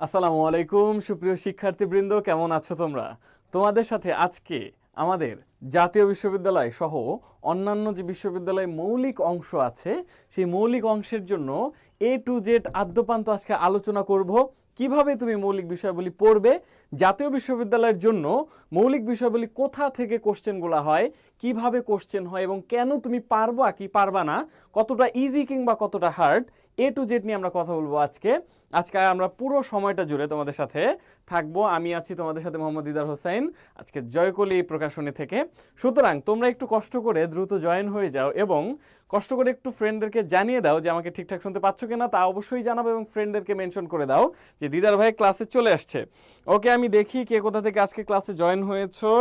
আসসালামু আলাইকুম সুপ্রিয় শিক্ষার্থীবৃন্দ, কেমন আছো তোমরা? তোমাদের সাথে আজকে আমাদের জাতীয় বিশ্ববিদ্যালয় সহ অন্যান্য যে বিশ্ববিদ্যালয়ে মৌলিক অংশ আছে সেই মৌলিক অংশের জন্য এ টু জেড আদ্যপান্ত আজকে আলোচনা করব। কিভাবে তুমি মৌলিক বিষয়গুলি পড়বে, জাতীয় বিশ্ববিদ্যালয়ের জন্য মৌলিক বিষয়গুলি কোথা থেকে কোশ্চেনগুলো হয়, কিভাবে কোশ্চেন হয় এবং কেন তুমি পারবা কি পারবা না, কতটা ইজি কিংবা কতটা হার্ড, এ টু জেড নিয়ে আমরা কথা বলবো আজকে। আজকে আমরা পুরো সময়টা জুড়ে তোমাদের সাথে থাকবো। আমি আছি তোমাদের সাথে মোহাম্মদ দিদার হোসেন, আজকে জয়কলি প্রকাশনী থেকে। সুতরাং তোমরা একটু কষ্ট করে দ্রুত জয়েন হয়ে যাও এবং কষ্ট করে একটু ফ্রেন্ডদেরকে জানিয়ে দাও যে আমাকে ঠিকঠাক শুনতে পাচ্ছ কিনা, তা অবশ্যই জানাবো এবং ফ্রেন্ডদেরকে মেনশন করে দাও যে দিদার ভাই ক্লাসে চলে আসছে। ওকে, আমি দেখি কে কোথা থেকে আজকে ক্লাসে জয়েন হয়েছো।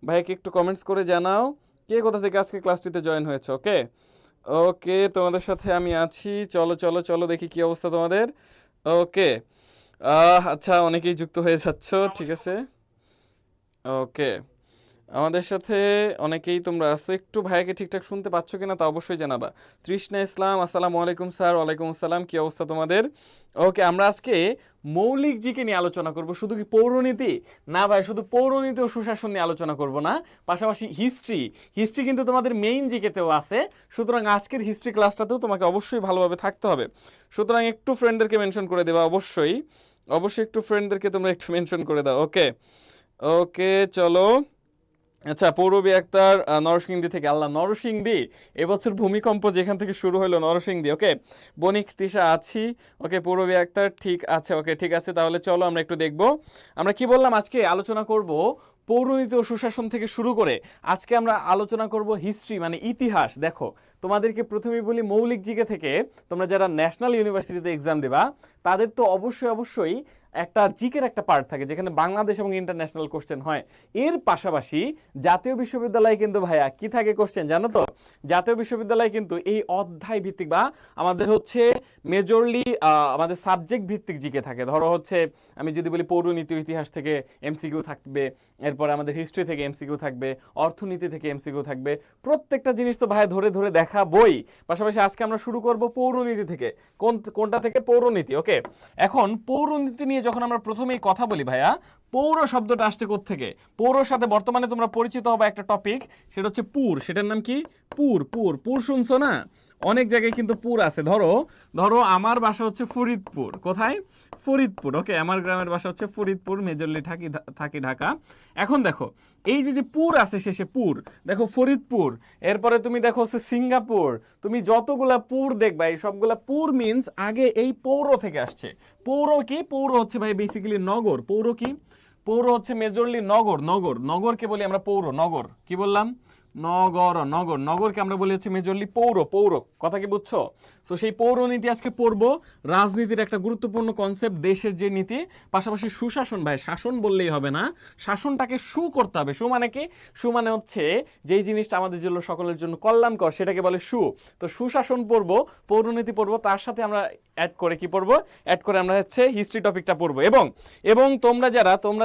ভাইকে একটু কমেন্টস করে জানাও কে কোথা থেকে আজকে ক্লাসটিতে জয়েন হয়েছে। ওকে ওকে, তোমাদের সাথে আমি আছি। চলো চলো চলো দেখি কি অবস্থা তোমাদের। ওকে, আচ্ছা, অনেকেই যুক্ত হয়ে যাচ্ছ, ঠিক আছে। ওকে, আমাদের সাথে অনেকেই তোমরা আসছো। একটু ভাইয়াকে ঠিকঠাক শুনতে পাচ্ছ কিনা তা অবশ্যই জানাবা। তৃষ্ণা ইসলাম, আসসালামু আলাইকুম স্যার। ওয়ালাইকুম আসসালাম, কি অবস্থা তোমাদের? ওকে, আমরা আজকে মৌলিক জিকে নিয়ে আলোচনা করব। শুধু কি পৌরনীতি না ভাই, শুধু পৌরনীতি ও সুশাসন নিয়ে আলোচনা করব না, পাশাপাশি হিস্ট্রি হিস্ট্রি কিন্তু তোমাদের মেইন জিকেতেও আছে। সুতরাং আজকের হিস্ট্রি ক্লাসটাতেও তোমাকে অবশ্যই ভালোভাবে থাকতে হবে। সুতরাং একটু ফ্রেন্ডদেরকে মেনশন করে দেবা, অবশ্যই অবশ্যই একটু ফ্রেন্ডদেরকে তোমরা একটু মেনশন করে দাও। ওকে ওকে, চলো। আচ্ছা, পৌরবী আক্তার নরসিংদী থেকে। আল্লাহ, নরসিংদী! এবছর ভূমিকম্প যেখান থেকে শুরু হলো, নরসিংদী। ওকে, বণিক তৃষা আছি। ওকে, পৌরবী আক্তার ঠিক আছে। ওকে, ঠিক আছে, তাহলে চলো আমরা একটু দেখব আমরা কি বললাম। আজকে আলোচনা করব পৌরনীতি ও সুশাসন থেকে শুরু করে আজকে আমরা আলোচনা করব হিস্ট্রি মানে ইতিহাস। দেখো, তোমাদেরকে প্রথমেই বলি মৌলিক জিকে থেকে তোমরা যারা ন্যাশনাল ইউনিভার্সিটিতে এক্সাম দেবা তাদের তো অবশ্যই অবশ্যই একটা জিকের একটা পার্ট থাকে যেখানে বাংলাদেশ এবং ইন্টারন্যাশনাল কোশ্চেন হয়। এর পাশাপাশি জাতীয় বিশ্ববিদ্যালয়ে কিন্তু ভাইয়া কি থাকে কোশ্চেন জানো তো? জাতীয় বিশ্ববিদ্যালয়ে কিন্তু এই অধ্যায় ভিত্তিক বা আমাদের হচ্ছে মেজরলি আমাদের সাবজেক্ট ভিত্তিক জিকে থাকে। ধরো হচ্ছে আমি যদি বলি পৌরনীতি ইতিহাস থেকে এমসিকিউ থাকবে, এরপরে আমাদের হিস্ট্রি থেকে এমসিকিউ থাকবে, অর্থনীতি থেকে এমসিকিউ থাকবে। প্রত্যেকটা জিনিস তো ভাই ধরে ধরে দেখাবই। পাশাপাশি আজকে আমরা শুরু করব পৌরনীতি থেকে। কোনটা থেকে? পৌরনীতি। ওকে, এখন পৌরনীতি নিয়ে যখন আমরা প্রথমেই কথা বলি ভাইয়া, পৌর শব্দটা আসছে কোত্থেকে? পৌরর সাথে বর্তমানে তোমরা পরিচিত হবে একটা টপিক, সেটা হচ্ছে পুর। সেটার নাম কি? পুর। পুর পুর শুনছো না? অনেক জায়গায় কিন্তু পুর আছে। ধরো ধরো আমার বাসা হচ্ছে ফরিদপুর। কোথায়? ফরিদপুর। ওকে, আমার গ্রামের বাসা হচ্ছে ফরিদপুর, মেজরলি থাকি থাকি ঢাকা। এখন দেখো এই যে যে পুর আছে শেষে, পুর, দেখো ফরিদপুর, এরপরে তুমি দেখো হচ্ছে সিঙ্গাপুর, তুমি যতগুলা পুর দেখবা এই সবগুলা পুর মিন্স আগে এই পৌর থেকে আসছে। পৌর কি? পৌর হচ্ছে ভাই বেসিক্যালি নগর। পৌর কি? পৌর হচ্ছে মেজরলি নগর। নগর নগরকে বলি আমরা পৌর। নগর কি বললাম? নগর। নগর নগরকে আমরা বলি হচ্ছে মেজরলি পৌর। পৌর কথা কি বুঝছো? তো সেই পৌরনীতি আজকে পড়বো। রাজনীতির একটা গুরুত্বপূর্ণ কনসেপ্ট, দেশের যে নীতি, পাশাপাশি সুশাসন। ভাই শাসন বললেই হবে না, শাসনটাকে সু করতে হবে। সু মানে কি? সু মানে হচ্ছে যেই জিনিসটা আমাদের জন্য সকলের জন্য কল্যাণকর সেটাকে বলে সু। তো সুশাসন পড়বো, পৌরনীতি পড়বো, তার সাথে আমরা অ্যাড করে কি পড়বো? অ্যাড করে আমরা হচ্ছে হিস্ট্রি টপিকটা পড়বো। এবং এবং তোমরা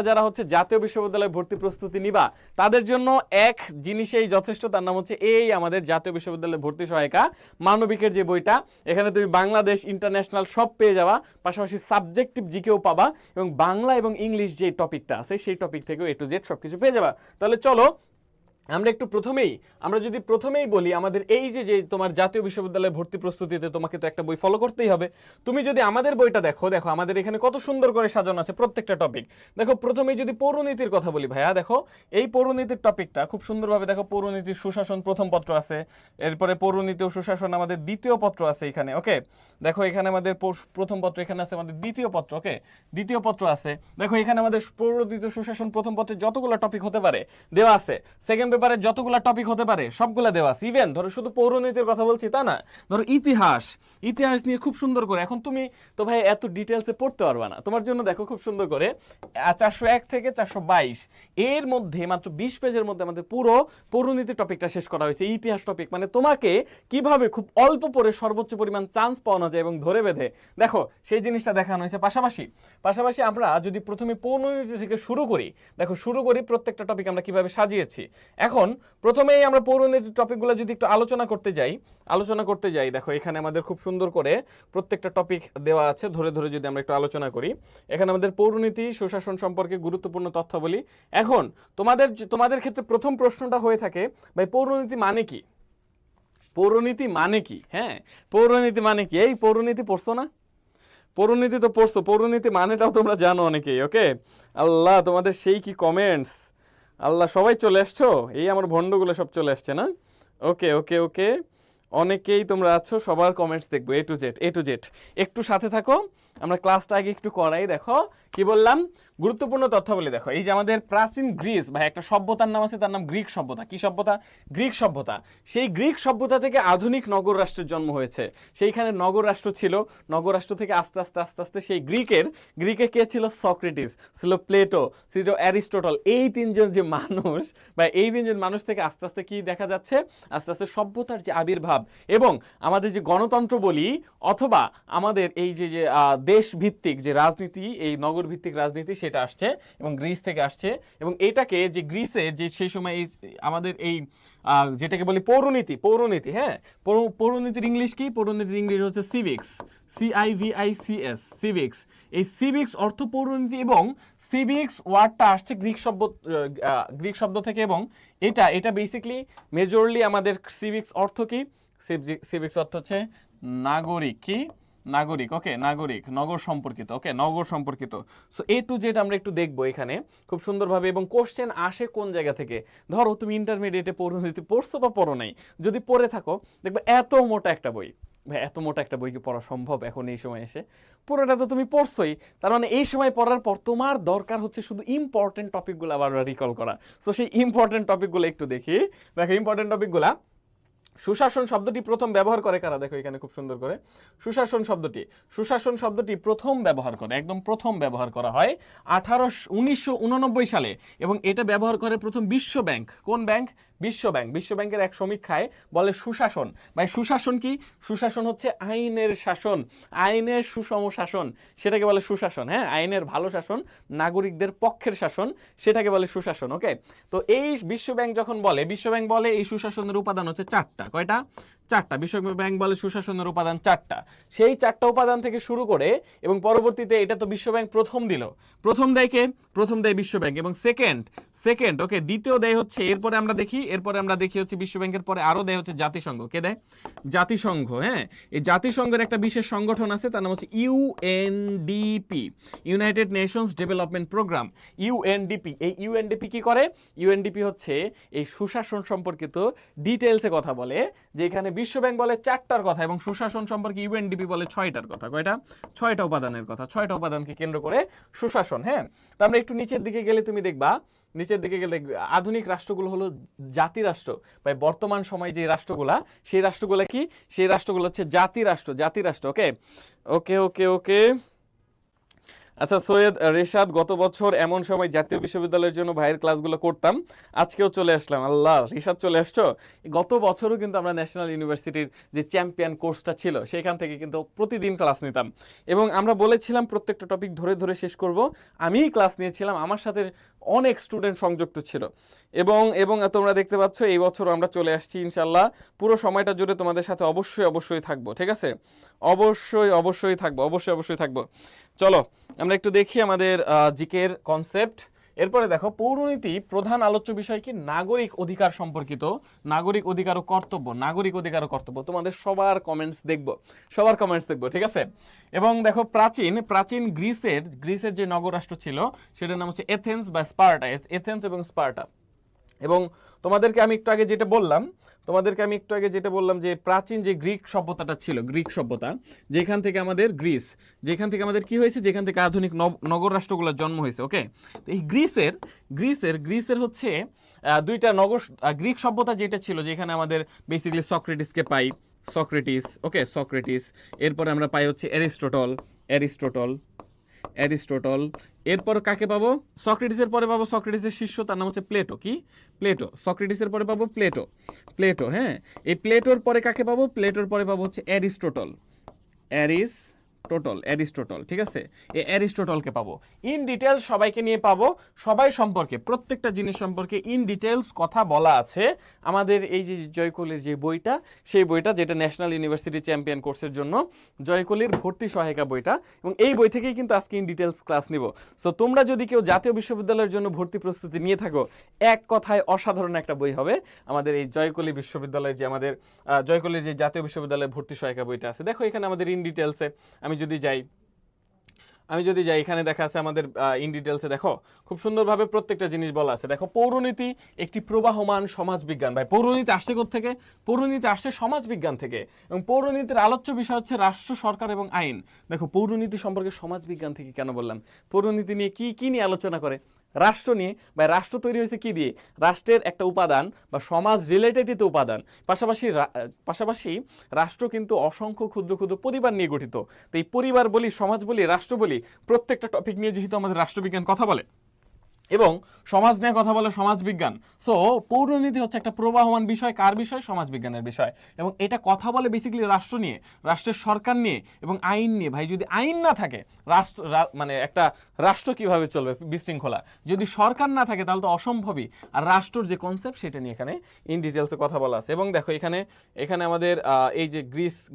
যারা হচ্ছে জাতীয় বিশ্ববিদ্যালয়ে ভর্তি প্রস্তুতি নিবা তাদের জন্য এক জিনিসেই যথেষ্ট, তার নাম হচ্ছে এই আমাদের জাতীয় বিশ্ববিদ্যালয়ে ভর্তি সহায়িকা মানবিকের যে বইটা। এখানে তুমি বাংলাদেশ ইন্টারন্যাশনাল সব পেয়ে যাবা, পাশাপাশি সাবজেক্টিভ জিকেও পাবা এবং বাংলা এবং ইংলিশ যে টপিকটা আছে সেই টপিক থেকেও এ টু জেড সবকিছু পেয়ে যাবা। তাহলে চলো আমরা যদি প্রথমেই বলি আমাদের এই যে যে তোমার জাতীয় বিশ্ববিদ্যালয়ে ভর্তি প্রস্তুতিতে তোমাকে তো একটা বই ফলো করতেই হবে। তুমি যদি আমাদের বইটা দেখো, দেখো আমাদের এখানে কত সুন্দর করে সাজানো আছে প্রত্যেকটা টপিক। দেখো প্রথমেই যদি পৌরনীতির কথা বলি ভাইয়া, দেখো এই পৌরনীতির টপিকটা খুব সুন্দরভাবে দেখো। পৌরনীতির সুশাসন প্রথম পত্র আছে, এরপরে পৌরনীতি ও সুশাসন আমাদের দ্বিতীয় পত্র আছে এখানে। ওকে, দেখো এখানে আমাদের প্রথম পত্র, এখানে আছে আমাদের দ্বিতীয় পত্র। ওকে, দ্বিতীয় পত্র আছে। দেখো এখানে আমাদের পৌরনীতি ও সুশাসন প্রথম পত্রে যতগুলো টপিক হতে পারে দেওয়া আছে। সেকেন্ড পেপারে যতগুলা টপিক হতে পারে সবগুলা দেওয়া আছে। ইভেন ধরো শুধু পৌরনীতির কথা বলছি তা না, ধরো ইতিহাস, ইতিহাস নিয়ে খুব সুন্দর করে। এখন তুমি তো ভাই এত ডিটেলসে পড়তে পারবা না, তোমার জন্য দেখো খুব সুন্দর করে 401 থেকে 422 এর মধ্যে মাত্র 20 পেজের মধ্যে আমাদের পুরো পৌরনীতি টপিকটা শেষ করা হয়েছে। ইতিহাস টপিক মানে তোমাকে কিভাবে খুব অল্প পড়ে সর্বোচ্চ পরিমাণ চান্স পাওয়া যায় এবং ধরে বেঁধে দেখো সেই জিনিসটা দেখানো হয়েছে। পাশাপাশি পাশাপাশি আমরা যদি প্রথমে পৌরনীতি থেকে শুরু করি, দেখো শুরু করি প্রত্যেকটা টপিক আমরা কিভাবে সাজিয়েছি। এখন প্রথমেই আমরা পৌরনীতির টপিকগুলো যদি একটু আলোচনা করতে যাই, দেখো এখানে আমাদের খুব সুন্দর করে প্রত্যেকটা টপিক দেওয়া আছে, ধরে ধরে যদি আমরা একটু আলোচনা করি। এখানে আমাদের পৌরনীতি সুশাসন সম্পর্কে গুরুত্বপূর্ণ তথ্যাবলী। এখন তোমাদের ক্ষেত্রে প্রথম প্রশ্নটা হয়ে থাকে, ভাই পৌরনীতি মানে কি? পৌরনীতি মানে কি? হ্যাঁ, পৌরনীতি মানে কি? এই পৌরনীতি পড়ছো না? পৌরনীতি তো পড়ছো, পৌরনীতি মানেটাও তোমরা জানো অনেকেই। ওকে, আল্লাহ তোমাদের সেই কি কমেন্টস, আল্লাহ সবাই চলে আসছো, এই আমার ভন্ডগুলো সব চলে আসছে না? ওকে ওকে ওকে, অনেকেই তোমরা আছো, সবার কমেন্টস দেখবো এ টু জেড। একটু সাথে থাকো, আমরা ক্লাসটা আগে একটু করাই। দেখো কি বললাম, গুরুত্বপূর্ণ তথ্যাবলী। দেখো এই যে আমাদের প্রাচীন গ্রিস, ভাই একটা সভ্যতার নাম আছে, তার নাম গ্রিক সভ্যতা। কি সভ্যতা? গ্রিক সভ্যতা। সেই গ্রিক সভ্যতা থেকে আধুনিক নগর রাষ্ট্রের জন্ম হয়েছে। সেইখানে নগর রাষ্ট্র ছিল, নগর রাষ্ট্র থেকে আস্তে আস্তে সেই গ্রিকে কে ছিল? সক্রেটিস, ছিল প্লেটো, ছিল অ্যারিস্টটল। এই তিনজন যে মানুষ, বা এই তিনজন মানুষ থেকে আস্তে আস্তে কি দেখা যাচ্ছে? আস্তে আস্তে সভ্যতার যে আবির্ভাব, এবং আমাদের যে গণতন্ত্র বলি, অথবা আমাদের এই যে দেশ ভিত্তিক যে রাজনীতি, এই নগর ভিত্তিক রাজনীতি, সেটা আসছে এবং গ্রিস থেকে আসছে। এবং এটাকে যে গ্রিসের যে সেই সময় এই আমাদের এই যেটাকে বলি পৌরনীতি, হ্যাঁ, পৌরনীতির ইংলিশ কি? পৌরনীতির ইংলিশ হচ্ছে সিভিক্স, CIVICS, সিভিক্স। এই সিভিক্স অর্থ পৌরনীতি, এবং সিভিক্স ওয়ার্ডটা আসছে গ্রিক শব্দ থেকে, এবং এটা বেসিক্যালি মেজরলি আমাদের সিভিক্স অর্থ কি? সিভিক্স অর্থ হচ্ছে নাগরিক। কি? নাগরিক। ওকে, নাগরিক, নগর সম্পর্কিত। ওকে, নগর সম্পর্কিত। সো এ টু জেড আমরা একটু দেখবো এখানে খুব সুন্দরভাবে, এবং কোশ্চেন আসে কোন জায়গা থেকে। ধরো তুমি ইন্টারমিডিয়েটে পৌরনীতি পড়ছো বা পড়ো নাই, যদি পড়ে থাকো দেখবে এত মোটা একটা বই, ভাই এত মোটা একটা বই কি পড়া সম্ভব এখন এই সময় এসে? পুরোটা তো তুমি পড়ছোই, তার মানে এই সময় পড়ার পর তোমার দরকার হচ্ছে শুধু ইম্পর্টেন্ট টপিকগুলো আবার রিকল করা। সো সেই ইম্পর্টেন্ট টপিকগুলো একটু দেখি। দেখো ইম্পর্টেন্ট টপিকগুলা, সুশাসন শব্দটি প্রথম ব্যবহার করে কারা? দেখো এখানে খুব সুন্দর করে সুশাসন শব্দটি প্রথম ব্যবহার করে, একদম প্রথম ব্যবহার করা হয় 1989 সালে, এবং এটা ব্যবহার করে প্রথম বিশ্ব ব্যাংক। কোন ব্যাংক? বিশ্ব ব্যাংকের এক সমীক্ষায় বলে সুশাসন। ভাই সুশাসন কি? সুশাসন হচ্ছে আইনের শাসন, আইনের সুষম শাসন, সেটাকে বলে সুশাসন। হ্যাঁ, আইনের ভালো শাসন, নাগরিকদের পক্ষের শাসন, সেটাকে বলে সুশাসন। ওকে, তো এই বিশ্ব ব্যাংক যখন বলে, এই সুশাসনের উপাদান হচ্ছে চারটা। কয়টা? চারটা। বিশ্ব ব্যাংক বলে সুশাসনের উপাদান চারটা। সেই চারটা উপাদান থেকে শুরু করে, এবং পরবর্তীতে এটা তো বিশ্ব ব্যাংক প্রথম দিল, প্রথম দেয় কে? প্রথম দেয় বিশ্ব ব্যাংক, এবং সেকেন্ড। ওকে, দ্বিতীয় দেয় হচ্ছে, এরপরে আমরা দেখি হচ্ছে বিশ্ব ব্যাংকের পরে আরো দেয় হচ্ছে জাতিসংঘ। কে দেয়? জাতিসংঘ। হ্যাঁ, এই জাতিসংঘের একটা বিশেষ সংগঠন আছে, তার নাম হচ্ছে UNDP, United Nations development programme. UNDP. এই ইউএনডিপি কি করে? ইউএনডিপি হচ্ছে এই সুশাসন সম্পর্কিত ডিটেলসে কথা বলে, যে এখানে বিশ্ব ব্যাংক বলে চারটার কথা, এবং সুশাসন সম্পর্কে ইউএনডিপি বলে 6টার কথা। কয়টা? 6টা উপাদানের কথা। 6টা উপাদানকে কেন্দ্র করে সুশাসন। হ্যাঁ, তো আমরা একটু নিচের দিকে গেলে তুমি দেখবা, আধুনিক রাষ্ট্রগুলো হলো জাতি রাষ্ট্র। ভাই বর্তমান সময় যে রাষ্ট্রগুলা, সেই রাষ্ট্রগুলা কি? সেই রাষ্ট্রগুলো হচ্ছে জাতি রাষ্ট্র। ওকে ওকে ওকে ওকে আচ্ছা, সৈয়দ রেশাদ, গত বছর এমন সময় জাতীয় বিশ্ববিদ্যালয়ের জন্য ভাইয়ের ক্লাসগুলো করতাম, আজকেও চলে আসলাম। আল্লাহ, রেশাদ চলে আসছো। গত বছরও কিন্তু আমরা ন্যাশনাল ইউনিভার্সিটির যে চ্যাম্পিয়ন কোর্সটা ছিল, সেখান থেকে কিন্তু প্রতিদিন ক্লাস নিতাম, এবং আমরা বলেছিলাম প্রত্যেকটা টপিক ধরে ধরে শেষ করব। আমিই ক্লাস নিয়েছিলাম, আমার সাথে অনেক স্টুডেন্ট সংযুক্ত ছিল, এবং তোমরা দেখতে পাচ্ছ এই বছর আমরা চলে আসছি ইনশাল্লাহ। পুরো সময়টা জুড়ে তোমাদের সাথে অবশ্যই থাকবো। ঠিক আছে, অবশ্যই থাকবো। চলো আমরা একটু দেখি আমাদের জিকের কনসেপ্ট। এরপরে দেখো, পৌরনীতি প্রধান আলোচ্য বিষয় কি? নাগরিক অধিকার সম্পর্কিত, নাগরিক অধিকার ও কর্তব্য। তোমাদের সবার কমেন্টস দেখবো, ঠিক আছে। এবং দেখো, প্রাচীন গ্রিসের যে নগর রাষ্ট্র ছিল, সেটার নাম হচ্ছে এথেন্স বা স্পার্টা, এথেন্স এবং স্পার্টা। এবং তোমাদেরকে আমি একটু আগে যেটা বললাম, যে প্রাচীন যে গ্রিক সভ্যতাটা ছিল, গ্রিক সভ্যতা, যেখান থেকে আমাদের কি হয়েছে, যেখান থেকে আধুনিক নগর রাষ্ট্রগুলোর জন্ম হয়েছে। ওকে, তো এই গ্রিসের হচ্ছে দুইটা গ্রিক সভ্যতা যেটা ছিল, যেখানে আমাদের বেসিক্যালি সক্রেটিসকে পাই, সক্রেটিস। এরপরে আমরা পাই হচ্ছে অ্যারিস্টটল। এরপর কাকে পাবো? সক্রেটিসের পরে পাবো সক্রেটিসের শিষ্য, তার নাম হচ্ছে প্লেটো। সক্রেটিসের পরে পাবো প্লেটো। হ্যাঁ, এই প্লেটোর পরে কাকে পাবো? প্লেটোর পরে পাবো হচ্ছে অ্যারিস্টটল। অ্যারিস্টটল, ঠিক আছে, এই অ্যারিস্টটলকে পাবো। ইন ডিটেলস সবাইকে নিয়ে পাবো, সবাই সম্পর্কে, প্রত্যেকটা জিনিস সম্পর্কে ইন ডিটেলস কথা বলা আছে আমাদের এই যে জয়কলির যে বইটা, সেই বইটা যেটা ন্যাশনাল ইউনিভার্সিটি চ্যাম্পিয়ন কোর্সের জন্য জয়কলির ভর্তি সহায়িকা বইটা, এবং এই বই থেকেই কিন্তু আজকে ইন ডিটেলস ক্লাস নিব। সো তোমরা যদি কেউ জাতীয় বিশ্ববিদ্যালয়ের জন্য ভর্তি প্রস্তুতি নিয়ে থাকো, এক কথায় অসাধারণ একটা বই হবে আমাদের এই জয়কলি বিশ্ববিদ্যালয়ের যে আমাদের জয়কলির যে জাতীয় বিশ্ববিদ্যালয়ের ভর্তি সহায়িকা বইটা আছে। দেখো এখানে আমাদের ইন ডিটেলসে আমি যদি যাই এখানে দেখা আছে আমাদের ইন ডিটেলসে, দেখো খুব সুন্দরভাবে প্রত্যেকটা জিনিস বলা আছে। দেখো পৌরনীতি একটি প্রবাহমান সমাজবিজ্ঞান। ভাই পৌরনীতি আসছে কোত্থেকে? পৌরনীতি আসছে সমাজবিজ্ঞান থেকে, এবং পৌরনীতির আলোচ্য বিষয় হচ্ছে রাষ্ট্র, সরকার এবং আইন। দেখো পৌরনীতি সম্পর্কে সমাজবিজ্ঞান থেকে কেন বললাম? পৌরনীতি নিয়ে কি নিয়ে আলোচনা করে? রাষ্ট্র নিয়ে। বা রাষ্ট্র তৈরি হয়েছে কি দিয়ে? রাষ্ট্রের একটা উপাদান বা সমাজ রিলেটেড উপাদান। পাশাপাশি রাষ্ট্র কিন্তু অসংখ্য ক্ষুদ্র ক্ষুদ্র পরিবার নিয়ে গঠিত। তো এই পরিবার বলি, সমাজ বলি, রাষ্ট্র বলি, প্রত্যেকটা টপিক নিয়ে যেহেতু আমাদের রাষ্ট্রবিজ্ঞান কথা বলে এবং সমাজ নিয়ে কথা বলে সমাজবিজ্ঞান, সো পৌরনীতি হচ্ছে একটা প্রবাহমান বিষয়। কার বিষয়? সমাজবিজ্ঞানের বিষয়। এবং এটা কথা বলে বেসিক্যালি রাষ্ট্র নিয়ে, রাষ্ট্রের সরকার নিয়ে এবং আইন নিয়ে। ভাই যদি আইন না থাকে মানে একটা রাষ্ট্র কিভাবে চলবে বিশৃঙ্খলা? যদি সরকার না থাকে তাহলে তো অসম্ভবই। আর রাষ্ট্রের যে কনসেপ্ট সেটা নিয়ে এখানে ইন ডিটেলসে কথা বলা আছে। এবং দেখো এখানে আমাদের এই যে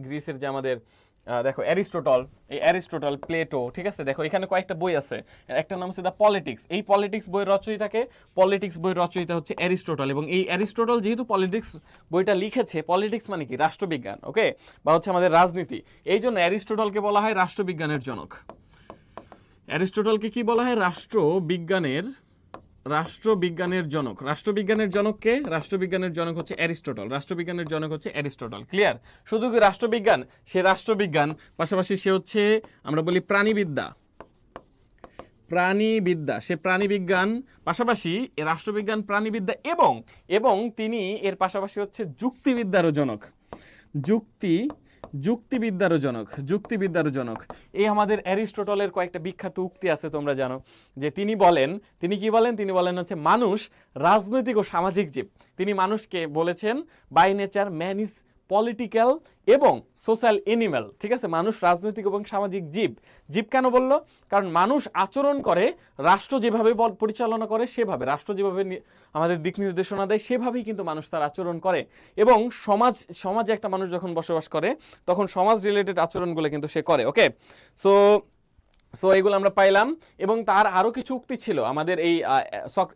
গ্রিসের যে আমাদের দেখো অ্যারিস্টটল, প্লেটো, ঠিক আছে। দেখো এখানে কয়েকটা বই আছে, একটা নাম হচ্ছে দ্য পলিটিক্স। এই পলিটিক্স বইয়ের রচয়িতা হচ্ছে অ্যারিস্টটল, এবং এই অ্যারিস্টটল যেহেতু পলিটিক্স বইটা লিখেছে, পলিটিক্স মানে কি? রাষ্ট্রবিজ্ঞান, ওকে, বা হচ্ছে আমাদের রাজনীতি। এই জন্য অ্যারিস্টটলকে বলা হয় রাষ্ট্রবিজ্ঞানের জনক। অ্যারিস্টটলকে কি বলা হয়? রাষ্ট্রবিজ্ঞানের জনক। রাষ্ট্রবিজ্ঞানের জনক হচ্ছে অ্যারিস্টটল। ক্লিয়ার? শুধু কি রাষ্ট্রবিজ্ঞান? সে রাষ্ট্রবিজ্ঞান, পাশাপাশি সে হচ্ছে আমরা বলি প্রাণীবিদ্যা, সে প্রাণীবিজ্ঞান, পাশাপাশি রাষ্ট্রবিজ্ঞান, প্রাণীবিদ্যা এবং তিনি এর পাশাপাশি হচ্ছে যুক্তিবিদ্যারও জনক। এই আমাদের অ্যারিস্টটলের কয়েকটা বিখ্যাত উক্তি আছে, তোমরা জানো যে তিনি বলেন হচ্ছে মানুষ রাজনৈতিক ও সামাজিক জীব। তিনি মানুষকে বলেছেন by nature man is political এবং সোশ্যাল এনিম্যাল, ঠিক আছে। মানুষ রাজনৈতিক এবং সামাজিক জীব কেন বললো? কারণ মানুষ আচরণ করে রাষ্ট্র যেভাবে পরিচালনা করে সেভাবে, রাষ্ট্র যেভাবে আমাদের দিক নির্দেশনা দেয় সেভাবেই কিন্তু মানুষ তার আচরণ করে। এবং সমাজে একটা মানুষ যখন বসবাস করে তখন সমাজ রিলেটেড আচরণগুলো কিন্তু সে করে, ওকে। সো এগুলো আমরা পাইলাম। এবং তার আরো কিছু উক্তি ছিল আমাদের এই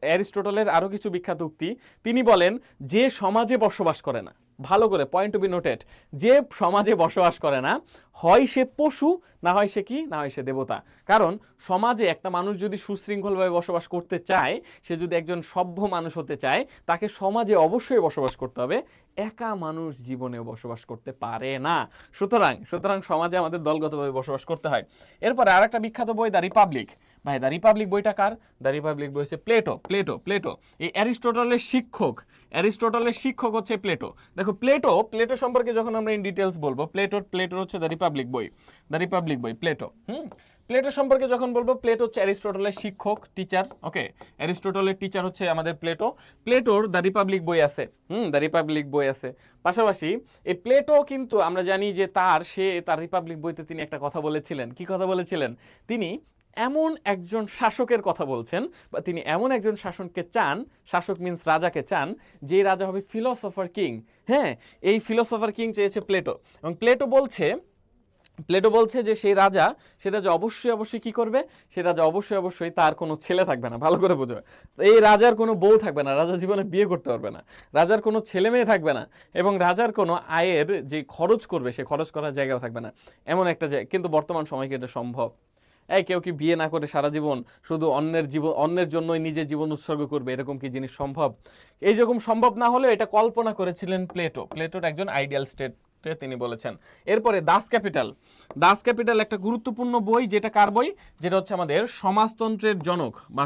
অ্যারিস্টটলের আরো কিছু বিখ্যাত উক্তি। তিনি বলেন যে সমাজে বসবাস করে না, ভালো করে পয়েন্ট টু বি নোটেড, যে সমাজে বসবাস করে না, হয় সে পশু, না হয় সে কি, না হয় সে দেবতা। কারণ সমাজে একটা মানুষ যদি সুশৃঙ্খলভাবে বসবাস করতে চায়, সে যদি একজন সভ্য মানুষ হতে চায়, তাকে সমাজে অবশ্যই বসবাস করতে হবে। একা মানুষ জীবনেও বসবাস করতে পারে না। সুতরাং সমাজে আমাদের দলগতভাবে বসবাস করতে হয়। এরপরে আর একটা বিখ্যাত বই দ্য রিপাবলিক। ভাই দ্য রিপাবলিক বইটা কার? দ্য রিপাবলিক বই হচ্ছে প্লেটো। এই অ্যারিস্টটলের শিক্ষক হচ্ছে প্লেটো। দেখো প্লেটো সম্পর্কে যখন আমরা ইন ডিটেলস বলবো, প্লেটোর হচ্ছে দ্য রিপাবলিক বই প্লেটো। প্লেটো সম্পর্কে যখন বলবো, প্লেটো হচ্ছে অ্যারিস্টটলের শিক্ষক, টিচার, ওকে। অ্যারিস্টটলের টিচার হচ্ছে আমাদের প্লেটোর দ্য রিপাবলিক বই আছে। পাশাপাশি এই প্লেটো কিন্তু আমরা জানি যে তার রিপাবলিক বইতে তিনি একটা কথা বলেছিলেন। কি কথা বলেছিলেন? তিনি এমন একজন শাসকের কথা বলছেন, বা তিনি এমন একজন শাসক মিন্স রাজাকে চান, যে রাজা হবে ফিলোসফার কিং। হ্যাঁ, এই ফিলোসফার কিং চেয়েছে প্লেটো। এবং প্লেটো বলছে যে সেই রাজা অবশ্যই কি করবে? সে রাজা অবশ্যই তার কোনো ছেলে থাকবে না। ভালো করে বুঝবে, এই রাজার কোনো বউ থাকবে না, রাজা জীবনে বিয়ে করতে পারবে না, রাজার কোনো ছেলে মেয়ে থাকবে না, এবং রাজার কোনো আয়ের যে খরচ করবে সে খরচ করার জায়গাও থাকবে না, এমন একটা জায়গা। কিন্তু বর্তমান সময় কি এটা সম্ভব? কেউ কি বিয়ে না করে সারা জীবন শুধু অন্যের জন্যই নিজের জীবন উৎসর্গ করবে? এরকম কি জিনিস সম্ভব? এইরকম সম্ভব না হলে এটা কল্পনা করেছিলেন প্লেটোর একজন আইডিয়াল স্টেট তিনি বলেছেন। এরপরে দাস ক্যাপিটাল একটা গুরুত্বপূর্ণ বই, যেটা কার বই? যেটা হচ্ছে আমাদের সমাজতন্ত্রের জনক বা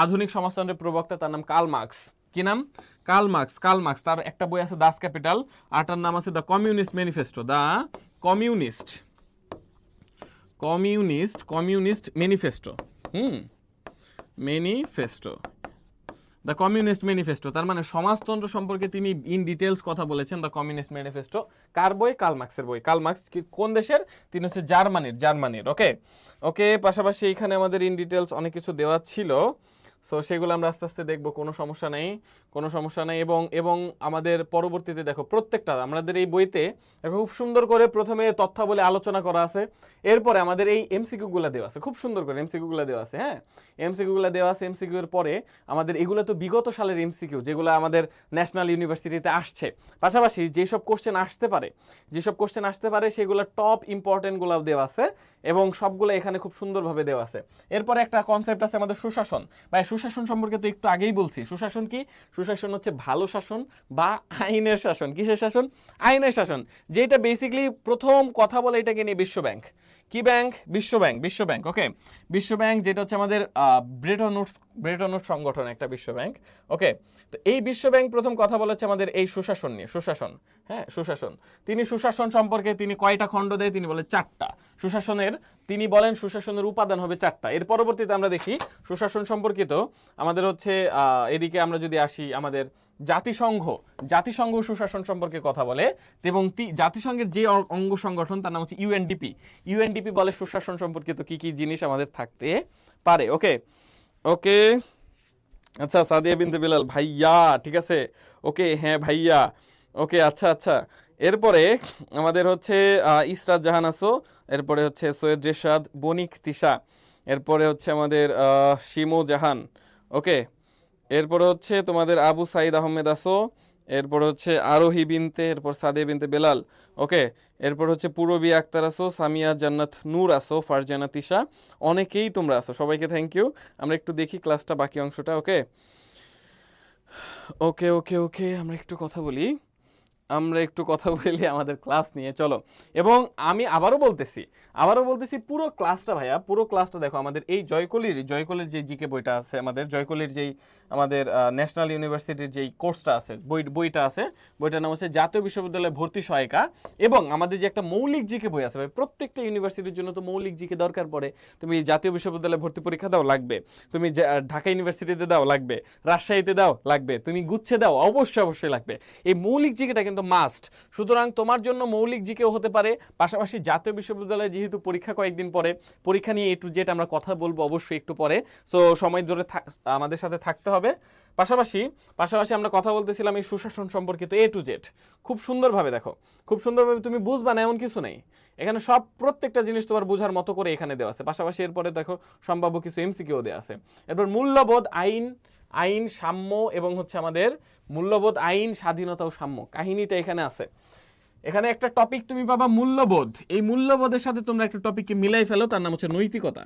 আধুনিক সমাজতন্ত্রের প্রবক্তা, তার নাম কার্ল মার্কস। কি নাম? Karl Marx. তার একটা বই আছে দাস ক্যাপিটাল, আরটার নাম আছে the communist manifesto. Communist manifesto. The communist manifesto, তার মানে সমাজতন্ত্র সম্পর্কে তিনি ইন ডিটেলস কথা বলেছেন। দ্য কমিউনিস্ট ম্যানিফেস্টো কার বই? কার্ল মার্কসের বই। কার্ল মার্কস কোন দেশের? তিনি হচ্ছে জার্মানির। ওকে ওকে, পাশাপাশি এখানে আমাদের ইন ডিটেলস অনেক কিছু দেওয়া ছিল, সো সেগুলো আমরা আস্তে আস্তে দেখবো, কোনো সমস্যা নেই, কোনো সমস্যা নেই। এবং আমাদের পরবর্তীতে দেখো প্রত্যেকটা আমাদের এই বইতে দেখো খুব সুন্দর করে প্রথমে তথ্যাবলী আলোচনা করা আছে, এরপরে আমাদের এই এমসিকিউ গুলা দেওয়া আছে, খুব সুন্দর করে এমসিকিউ গুলা দেওয়া আছে। হ্যাঁ, এমসিকিউ গুলা দেওয়া আছে। এমসিকিউ এর পরে আমাদের এগুলো তো বিগত সালের এমসিকিউ, যেগুলো আমাদের ন্যাশনাল ইউনিভার্সিটিতে আসছে। পাশাপাশি যেসব কোশ্চেন আসতে পারে সেগুলো টপ ইম্পর্টেন্ট গুলাও দেওয়া আছে, এবং সবগুলো এখানে খুব সুন্দরভাবে দেওয়া আছে। এরপরে একটা কনসেপ্ট আছে আমাদের সুশাসন। ভাই সুশাসন সম্পর্কে তো একটু আগেই বলছি। সুশাসন কি? সুশাসন হচ্ছে ভালো শাসন বা আইনের শাসন। কিসের শাসন? আইনের শাসন। যেটা বেসিক্যালি প্রথম কথা বলে এটাকে নিয়ে বিশ্ব ব্যাংক। কি ব্যাংক? বিশ্ব ব্যাংক। ওকে, বিশ্ব ব্যাংক যেটা হচ্ছে আমাদের ব্রেটন উডস সংগঠন একটা বিশ্ব ব্যাংক। ওকে, তো এই বিশ্ব ব্যাংক প্রথম কথা বলেছে আমাদের এই সুশাসন নিয়ে। সুশাসন, হ্যাঁ সুশাসন। তিনি সুশাসন সম্পর্কে তিনি কয়টা খণ্ড দেয়? তিনি বলে 4টা। তিনি বলেন সুশাসনের উপাদান হবে 4টা। এর পরবর্তীতে আমরা দেখি সুশাসন সম্পর্কিত আমাদের হচ্ছে এদিকে আমরা যদি আসি, আমাদের জাতিসংঘ সুশাসন সম্পর্কে কথা বলে, এবং জাতিসংঘের যে অঙ্গ সংগঠন তার নাম হচ্ছে ইউএনডিপি বলে সুশাসন সম্পর্কিত কি কি জিনিস আমাদের থাকতে পারে। ওকে ওকে, আচ্ছা সাদিয়া বিনতে বিলাল ভাইয়া, ঠিক আছে, ওকে হ্যাঁ ভাইয়া, ওকে আচ্ছা আচ্ছা। এরপরে আমাদের হচ্ছে ইসরাত জাহান আসো, এরপরে হচ্ছে সৈয়দ রেশাদ, বনিক তিশা, এরপরে হচ্ছে আমাদের শিমু জাহান। ওকে, এরপরে হচ্ছে তোমাদের আবু সাইদ আহমেদ আসো, এরপর হচ্ছে আরোহী বিনতে, এরপর সাদিয়া বিনতে বেলাল। ওকে, এরপর হচ্ছে পূরবী আক্তার আসো, সামিয়া জান্নাত নূর আসো, ফারজানা তিশা, অনেকেই তোমরা আসো, সবাইকে থ্যাংক ইউ। আমরা একটু দেখি ক্লাসটা বাকি অংশটা। ওকে ওকে ওকে ওকে, আমরা একটু কথা বলি আমাদের ক্লাস নিয়ে, চলো। এবং আমি আবারও বলতেছি পুরো ক্লাসটা ভাইয়া, পুরো ক্লাসটা দেখো। আমাদের এই জয়কলির যে জিকে বইটা আছে, আমাদের জয়কলির যেই আমাদের ন্যাশনাল ইউনিভার্সিটির যেই কোর্সটা আছে, বইটা আছে, বইটার নাম হচ্ছে জাতীয় বিশ্ববিদ্যালয় ভর্তি সহায়িকা। এবং আমাদের যে একটা মৌলিক জিকে বই আছে ভাই, প্রত্যেকটা ইউনিভার্সিটির জন্য তো মৌলিক জিকে দরকার পড়ে। তুমি জাতীয় বিশ্ববিদ্যালয়ে ভর্তি পরীক্ষা দাও, লাগবে। তুমি ঢাকা ইউনিভার্সিটিতে দাও, লাগবে। রাজশাহীতে দাও, লাগবে। তুমি গুচ্ছে দাও, অবশ্যই লাগবে। এই মৌলিক জিকেটা কিন্তু মাস্ট। সুতরাং তোমার জন্য মৌলিক জিকেও হতে পারে, পাশাপাশি জাতীয় বিশ্ববিদ্যালয়ে যেহেতু পরীক্ষা কয়েকদিন পরে, পরীক্ষা নিয়ে একটু যেটা আমরা কথা বলবো অবশ্যই একটু পরে, সো সময় ধরে আমাদের সাথে থাকতে হবে। পাশাপাশি আমরা কথা বলতেছিলাম এই সুশাসন সম্পর্কিত A to Z, খুব সুন্দরভাবে দেখো, খুব সুন্দরভাবে তুমি বুঝবা না এমন কিছু নেই এখানে, সব প্রত্যেকটা জিনিস তোমার বোঝার মতো করে এখানে দেওয়া আছে। পাশাপাশি এরপরে দেখো সম্ভাব্য কিছু এমসিকিউ দেওয়া আছে। এরপর মূল্যবোধ, আইন সাম্য, এবং হচ্ছে আমাদের মূল্যবোধ, আইন, স্বাধীনতা ও সাম্য, কাহিনীটা এখানে আছে। এখানে একটা টপিক তুমি পাবা মূল্যবোধ। এই মূল্যবোধের সাথে তোমরা একটা টপিককে মিলাই ফেলো, তার নাম হচ্ছে নৈতিকতা।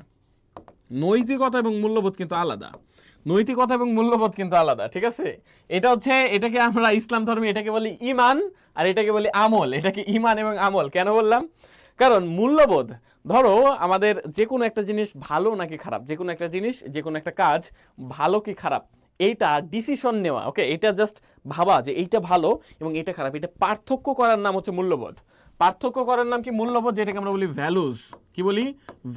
নৈতিকতা এবং মূল্যবোধ কিন্তু আলাদা। ঠিক আছে? এটাকে আমরা ইসলাম ধর্মে এটাকে বলি ইমান, আর এটাকে বলি আমল। এটাকে ইমান এবং আমল কেন বললাম? কারণ মূল্যবোধ, ধরো আমাদের যে কোনো একটা জিনিস ভালো নাকি খারাপ, যে কোনো একটা কাজ ভালো কি খারাপ, এইটা ডিসিশন নেওয়া। ওকে, এটা জাস্ট ভাবা যে এইটা ভালো এবং এটা খারাপ, এটা পার্থক্য করার নাম হচ্ছে মূল্যবোধ। পার্থক্য করার নাম কি? মূল্যবোধ, যেটাকে আমরা বলি ভ্যালুজ। কি বলি?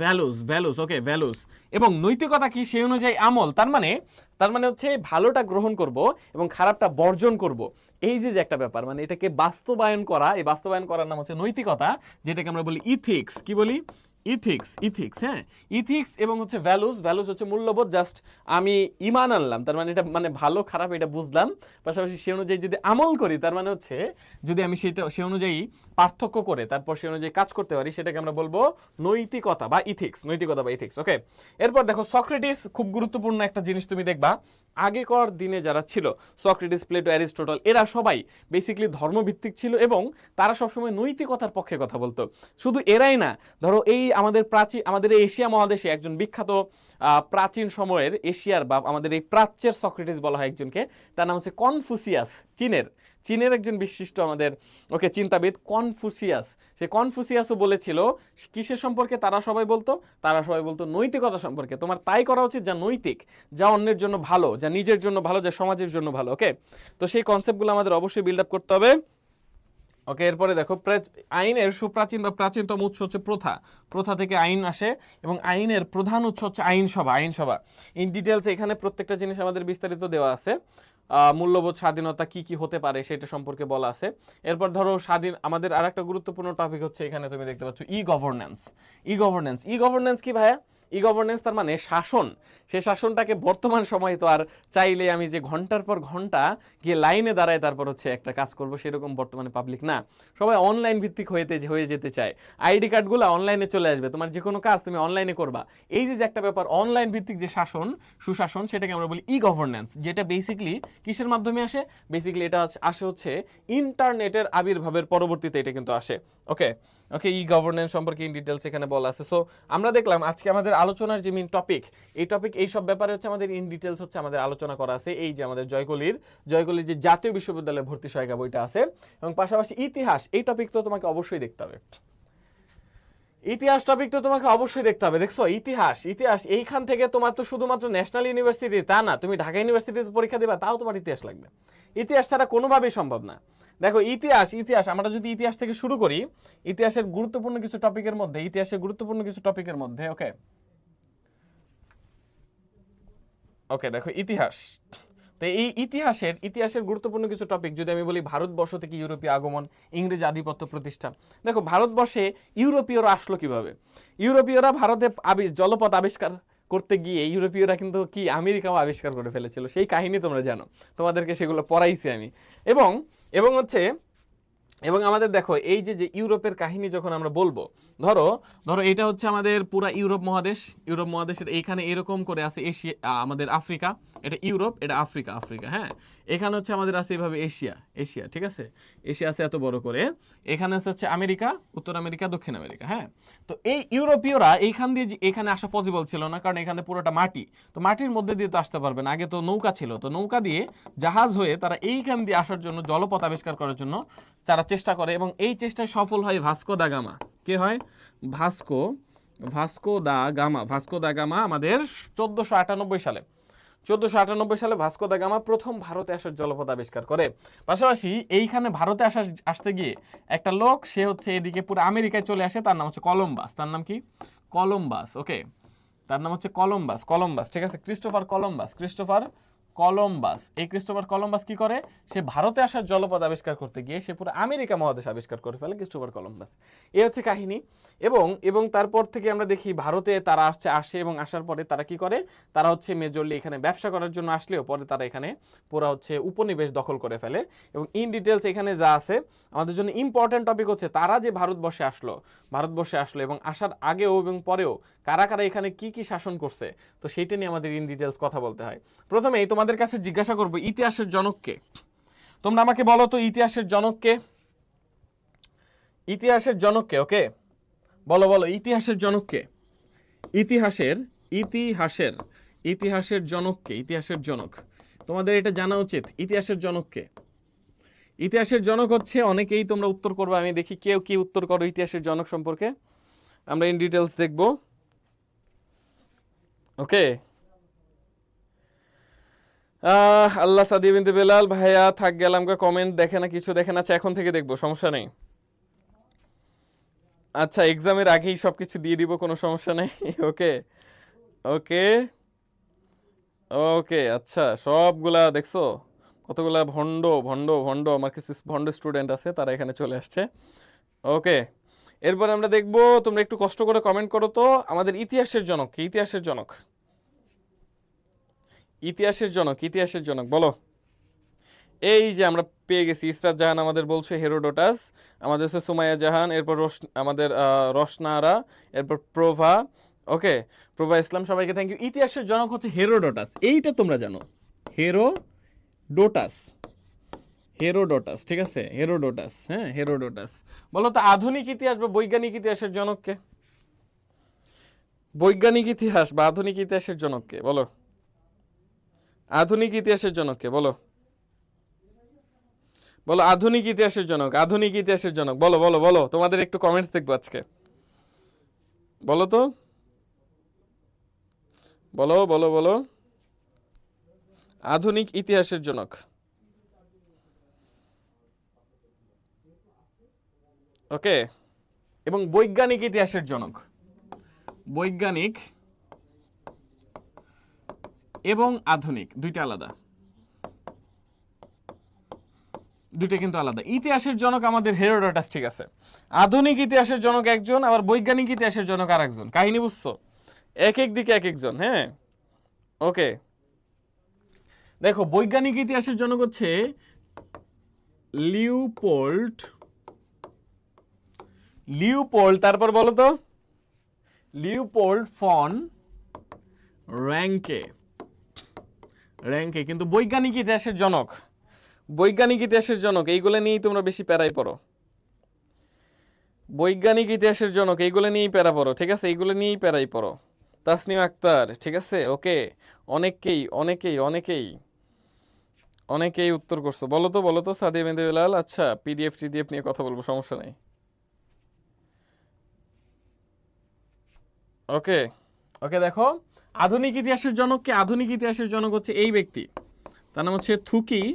ভ্যালুজ। ওকে, ভ্যালুজ। এবং নৈতিকতা কি? সেই অনুযায়ী আমল। তার মানে হচ্ছে ভালোটা গ্রহণ করব এবং খারাপটা বর্জন করব। এই যে একটা ব্যাপার, মানে এটাকে বাস্তবায়ন করা, এই বাস্তবায়ন করার নাম হচ্ছে নৈতিকতা, যেটাকে আমরা বলি ইথিক্স। কি বলি? ইথিক্স। হ্যাঁ, ইথিক্স এবং হচ্ছে ভ্যালুজ হচ্ছে মূল্যবোধ। জাস্ট আমি ইমান আনলাম, তার মানে এটা মানে ভালো খারাপ এটা বুঝলাম, পাশাপাশি সে অনুযায়ী যদি আমল করি, তার মানে হচ্ছে যদি আমি সে অনুযায়ী পার্থক্য করে তারপর সে অনুযায়ী কাজ করতে পারি, সেটাকে আমরা বলবো নৈতিকতা বা ইথিক্স। ওকে, এরপর দেখো সক্রেটিস, খুব গুরুত্বপূর্ণ একটা জিনিস তুমি দেখবা, আগেকার দিনে যারা ছিল, সক্রেটিস, প্লেটো, অ্যারিস্টটল, এরা সবাই বেসিক্যালি ধর্মভিত্তিক ছিল এবং তারা সবসময় নৈতিকতার পক্ষে কথা বলতো। শুধু এরাই না, ধরো এই আমাদের এই এশিয়া মহাদেশে একজন বিখ্যাত প্রাচীন সময়ের এশিয়ার বা আমাদের এই প্রাচ্যের সক্রেটিস বলা হয় একজনকে, তার নাম হচ্ছে কনফুসিয়াস। চীনের একজন বিশিষ্ট আমাদের চিন্তাবিদ কনফুসিয়াস। সে কনফুসিয়াসও বলেছিল কিসের সম্পর্কে? তারা সবাই বলতো নৈতিকতা সম্পর্কে। তোমার তাই করা উচিত যা নৈতিক, যা অন্যের জন্য ভালো, যা নিজের জন্য ভালো, যা সমাজের জন্য ভালো। ওকে, তো সেই কনসেপ্টগুলো আমাদের অবশ্যই বিল্ড আপ করতে হবে। ওকে, এরপরে দেখো আইনের সুপ্রাচীন বা প্রাচীনতম উৎস হচ্ছে প্রথা। প্রথা থেকে আইন আসে এবং আইনের প্রধান উৎস হচ্ছে আইনসভা। আইনসভা ইন ডিটেলস এখানে প্রত্যেকটা জিনিস আমাদের বিস্তারিত দেওয়া আছে। মূল্যবোধ স্বাধীনতা কি কি হতে পারে সেটা সম্পর্কে বলা আছে। এরপর ধরো স্বাধীন, আমাদের আরেকটা গুরুত্বপূর্ণ টপিক হচ্ছে এখানে তুমি দেখতে পাচ্ছ ই গভর্নেন্স। ই গভর্নেন্স, ই গভর্নেন্স কি ভাইয়া? ই গভর্নেন্স তার মানে শাসন। সেই শাসনটাকে বর্তমান সময়ে তো আর চাইলে আমি যে ঘন্টার পর ঘন্টা গিয়ে লাইনে দাঁড়ায় তারপর হচ্ছে একটা কাজ করব, সেরকম বর্তমানে পাবলিক না। সবাই অনলাইন ভিত্তিক হয়ে যেতে চায়। আইডি কার্ডগুলো অনলাইনে চলে আসবে, তোমার যে কোনো কাজ তুমি অনলাইনে করবা। এই যে একটা ব্যাপার অনলাইন ভিত্তিক যে শাসন, সুশাসন, সেটাকে আমরা বলি ই গভর্নেন্স, যেটা বেসিক্যালি কিসের মাধ্যমে আসে? বেসিক্যালি এটা আসে হচ্ছে ইন্টারনেটের আবির্ভাবের পরবর্তীতে এটা কিন্তু আসে। ওকে ওকে, ই গভর্নেন্স সম্পর্কে ইন ডিটেলস এখানে বলা আছে। সো আমরা দেখলাম আজকে আমাদের আলোচনার যে মেইন টপিক, এই টপিক এই সব ব্যাপারে হচ্ছে আমাদের ইন ডিটেলস হচ্ছে আমাদের আলোচনা করা আছে। এই যে আমাদের জয়কলির যে জাতীয় বিশ্ববিদ্যালয়ে ভর্তি সহায়িকা বইটা আছে, এবং পাশাপাশি ইতিহাস, এই টপিক তো তোমাকে অবশ্যই দেখতে হবে। ইতিহাস টপিক তো তোমাকে অবশ্যই দেখতে হবে। দেখছো ইতিহাস, ইতিহাস এইখান থেকে তোমার তো শুধুমাত্র ন্যাশনাল ইউনিভার্সিটি তা না, তুমি ঢাকা ইউনিভার্সিটিতে পরীক্ষা দেবা তাও তোমার ইতিহাস লাগবে। ইতিহাস ছাড়া কোনোভাবেই সম্ভব না। দেখো ইতিহাস, ইতিহাস আমরা যদি ইতিহাস থেকে শুরু করি, ইতিহাসের গুরুত্বপূর্ণ কিছু টপিকের মধ্যে, ওকে ওকে দেখো ইতিহাস। তো এই ইতিহাসের গুরুত্বপূর্ণ কিছু টপিক যদি আমি বলি, ভারতবর্ষ থেকে ইউরোপীয় আগমন, ইংরেজ আধিপত্য প্রতিষ্ঠা। দেখো ভারতবর্ষে ইউরোপীয়রা আসলো কিভাবে? ইউরোপীয়রা ভারতে জলপথ আবিষ্কার করতে গিয়ে ইউরোপীয়রা কিন্তু কি আমেরিকাও আবিষ্কার করে ফেলেছিল, সেই কাহিনী তোমরা জানো, তোমাদেরকে সেগুলো পড়াইছি আমি। এবং এবং হচ্ছে এবং আমাদের দেখো এই যে ইউরোপের কাহিনী যখন আমরা বলবো, ধরো ধরো এটা হচ্ছে আমাদের পুরা ইউরোপ মহাদেশের এইখানে এরকম করে আছে এশিয়া, আমাদের আফ্রিকা, এটা ইউরোপ, এটা আফ্রিকা, হ্যাঁ। এখানে হচ্ছে আমাদের আছে এইভাবে এশিয়া, ঠিক আছে, এশিয়া আছে এত বড় করে। এখানে হচ্ছে আমেরিকা, উত্তর আমেরিকা, দক্ষিণ আমেরিকা, হ্যাঁ। তো এই ইউরোপীয়রা এইখান দিয়ে এখানে আসা পসিবল ছিল না, কারণ এখানে পুরোটা মাটি, তো মাটির মধ্যে দিয়ে তো আসতে পারবে না। আগে তো নৌকা ছিল, তো নৌকা দিয়ে জাহাজ হয়ে তারা এইখান দিয়ে আসার জন্য, জলপথ আবিষ্কার করার জন্য তারা চেষ্টা করে, এবং এই চেষ্টায় সফল হয় ভাস্কো দা গামা। কে হয়? ভাস্কো দা গামা আমাদের 1498 সালে, 1498 সালে ভাস্কো দা গামা প্রথম ভারতে আসার জলপথ আবিষ্কার করে। পাশাপাশি এইখানে ভারতে আসতে গিয়ে একটা লোক, সে হচ্ছে এদিকে পুরো আমেরিকায় চলে আসে, তার নাম হচ্ছে কলম্বাস। তার নাম কি? কলম্বাস। ওকে, তার নাম হচ্ছে কলম্বাস, ঠিক আছে, ক্রিস্টোফার কলম্বাস। এই ক্রিস্টোফার কলম্বাস কি করে? সে ভারতে আসার জলপথ আবিষ্কার করতে গিয়ে সে পুরো আমেরিকা মহাদেশ আবিষ্কার করে ফেলে, ক্রিস্টোফার কলম্বাস। এই হচ্ছে কাহিনী। এবং তারপর থেকে আমরা দেখি ভারতে তারা আসে এবং আসার পরে তারা কি করে? তারা হচ্ছে মেজরলি এখানে ব্যবসা করার জন্য আসলেও পরে তারা এখানে পুরো হচ্ছে উপনিবেশ দখল করে ফেলে। এবং ইন ডিটেলস এখানে যা আছে আমাদের জন্য ইম্পর্টেন্ট টপিক হচ্ছে তারা যে ভারতবর্ষে আসলো এবং আসার আগেও এবং পরেও কারা কারা এখানে কি কি শাসন করছে, তো সেইটা নিয়ে আমাদের ইন ডিটেলস কথা বলতে হয়। প্রথমেই তোমাদের কাছে জিজ্ঞাসা করব, ইতিহাসের জনককে? তোমরা আমাকে বলো তো ইতিহাসের জনককে? ওকে বলো ইতিহাসের জনককে? ইতিহাসের জনক তোমাদের এটা জানা উচিত। ইতিহাসের জনককে? ইতিহাসের জনক হচ্ছে, অনেকেই তোমরা উত্তর করবে, আমি দেখি কেউ কি উত্তর করো ইতিহাসের জনক সম্পর্কে, আমরা ইন ডিটেলস দেখব। ওকে, আল্লাহ সাদি বিনতে বেলাল ভাইয়া থাক গেলাম, কমেন্ট দেখে না, কিছু দেখে না, এখন থেকে দেখবো, সমস্যা নেই। আচ্ছা, এক্সামের আগেই সবকিছু দিয়ে দিব, কোনো সমস্যা নেই। ওকে ওকে ওকে, আচ্ছা, সবগুলা দেখছো কতগুলা ভণ্ড আমার কিছু ভণ্ড স্টুডেন্ট আছে, তারা এখানে চলে আসছে। ওকে, এরপর আমরা দেখবো, তোমরা একটু কষ্ট করে কমেন্ট করো তো, আমাদের ইতিহাসের জনক কি? ইতিহাসের জনক বলো। এই যে আমরা পেয়ে গেছি, ইসরাত জাহান আমাদের বলছে হেরোডোটাস, আমাদের হচ্ছে সুমাইয়া জাহান, এরপর আমাদের রসনারা, এরপর প্রভা। ওকে, প্রভা ইসলাম, সবাইকে থ্যাংক ইউ। ইতিহাসের জনক হচ্ছে হেরোডোটাস, এইটা তোমরা জানো, হেরোডোটাস, ঠিক আছে, হেরোডোটাস। বলো তো আধুনিক ইতিহাস বা বৈজ্ঞানিক ইতিহাসের জনককে? বৈজ্ঞানিক ইতিহাস বা আধুনিক ইতিহাসের জনককে বলো? আধুনিক ইতিহাসের জনককে বলো? আধুনিক ইতিহাসের জনক বলো। তোমাদের একটু কমেন্টস দেখবো আজকে, বলো তো, বলো। আধুনিক ইতিহাসের জনক ওকে, এবং বৈজ্ঞানিক ইতিহাসের জনক, বৈজ্ঞানিক এবং আধুনিক দুইটা আলাদা, দুইটা কিন্তু আলাদা। ইতিহাসের জনক আমাদের হেরোডোটাস, ঠিক আছে। আধুনিক ইতিহাসের জনক একজন, আবার বৈজ্ঞানিক ইতিহাসের জনক আর একজন। কাহিনী বুঝছো? এক এক দিকে এক একজন। হ্যাঁ, ওকে। দেখো, বৈজ্ঞানিক ইতিহাসের জনক হচ্ছে লিওপোল্ড, লিওপোল্ড, তারপর বলো তো, লিওপোল্ড ফন র্যাঙ্কে, র্যাঙ্কে। কিন্তু বৈজ্ঞানিক ইতিহাসের জনক, বৈজ্ঞানিক ইতিহাসের জনক এইগুলো নিয়েই তোমরা বেশি প্যারাই পড়ো। বৈজ্ঞানিক ইতিহাসের জনক এইগুলো নিয়েই প্যারা পড়ো, ঠিক আছে, এইগুলো নিয়েই প্যারাই পড়ো। তাসনিম আক্তার, ঠিক আছে, ওকে। অনেকেই অনেকেই অনেকেই অনেকেই উত্তর করছো। বলো তো, বলো তো সাদিয়া মেহেদি বেলাল। আচ্ছা, পিডিএফ টিডিএফ নিয়ে কথা বলবো, সমস্যা নাই। ওকে, ওকে। দেখো, আধুনিক ইতিহাসের জনককে, আধুনিক ইতিহাসের জনক হচ্ছে এই ব্যক্তি, তার নাম হচ্ছে থুকিডাইডিস,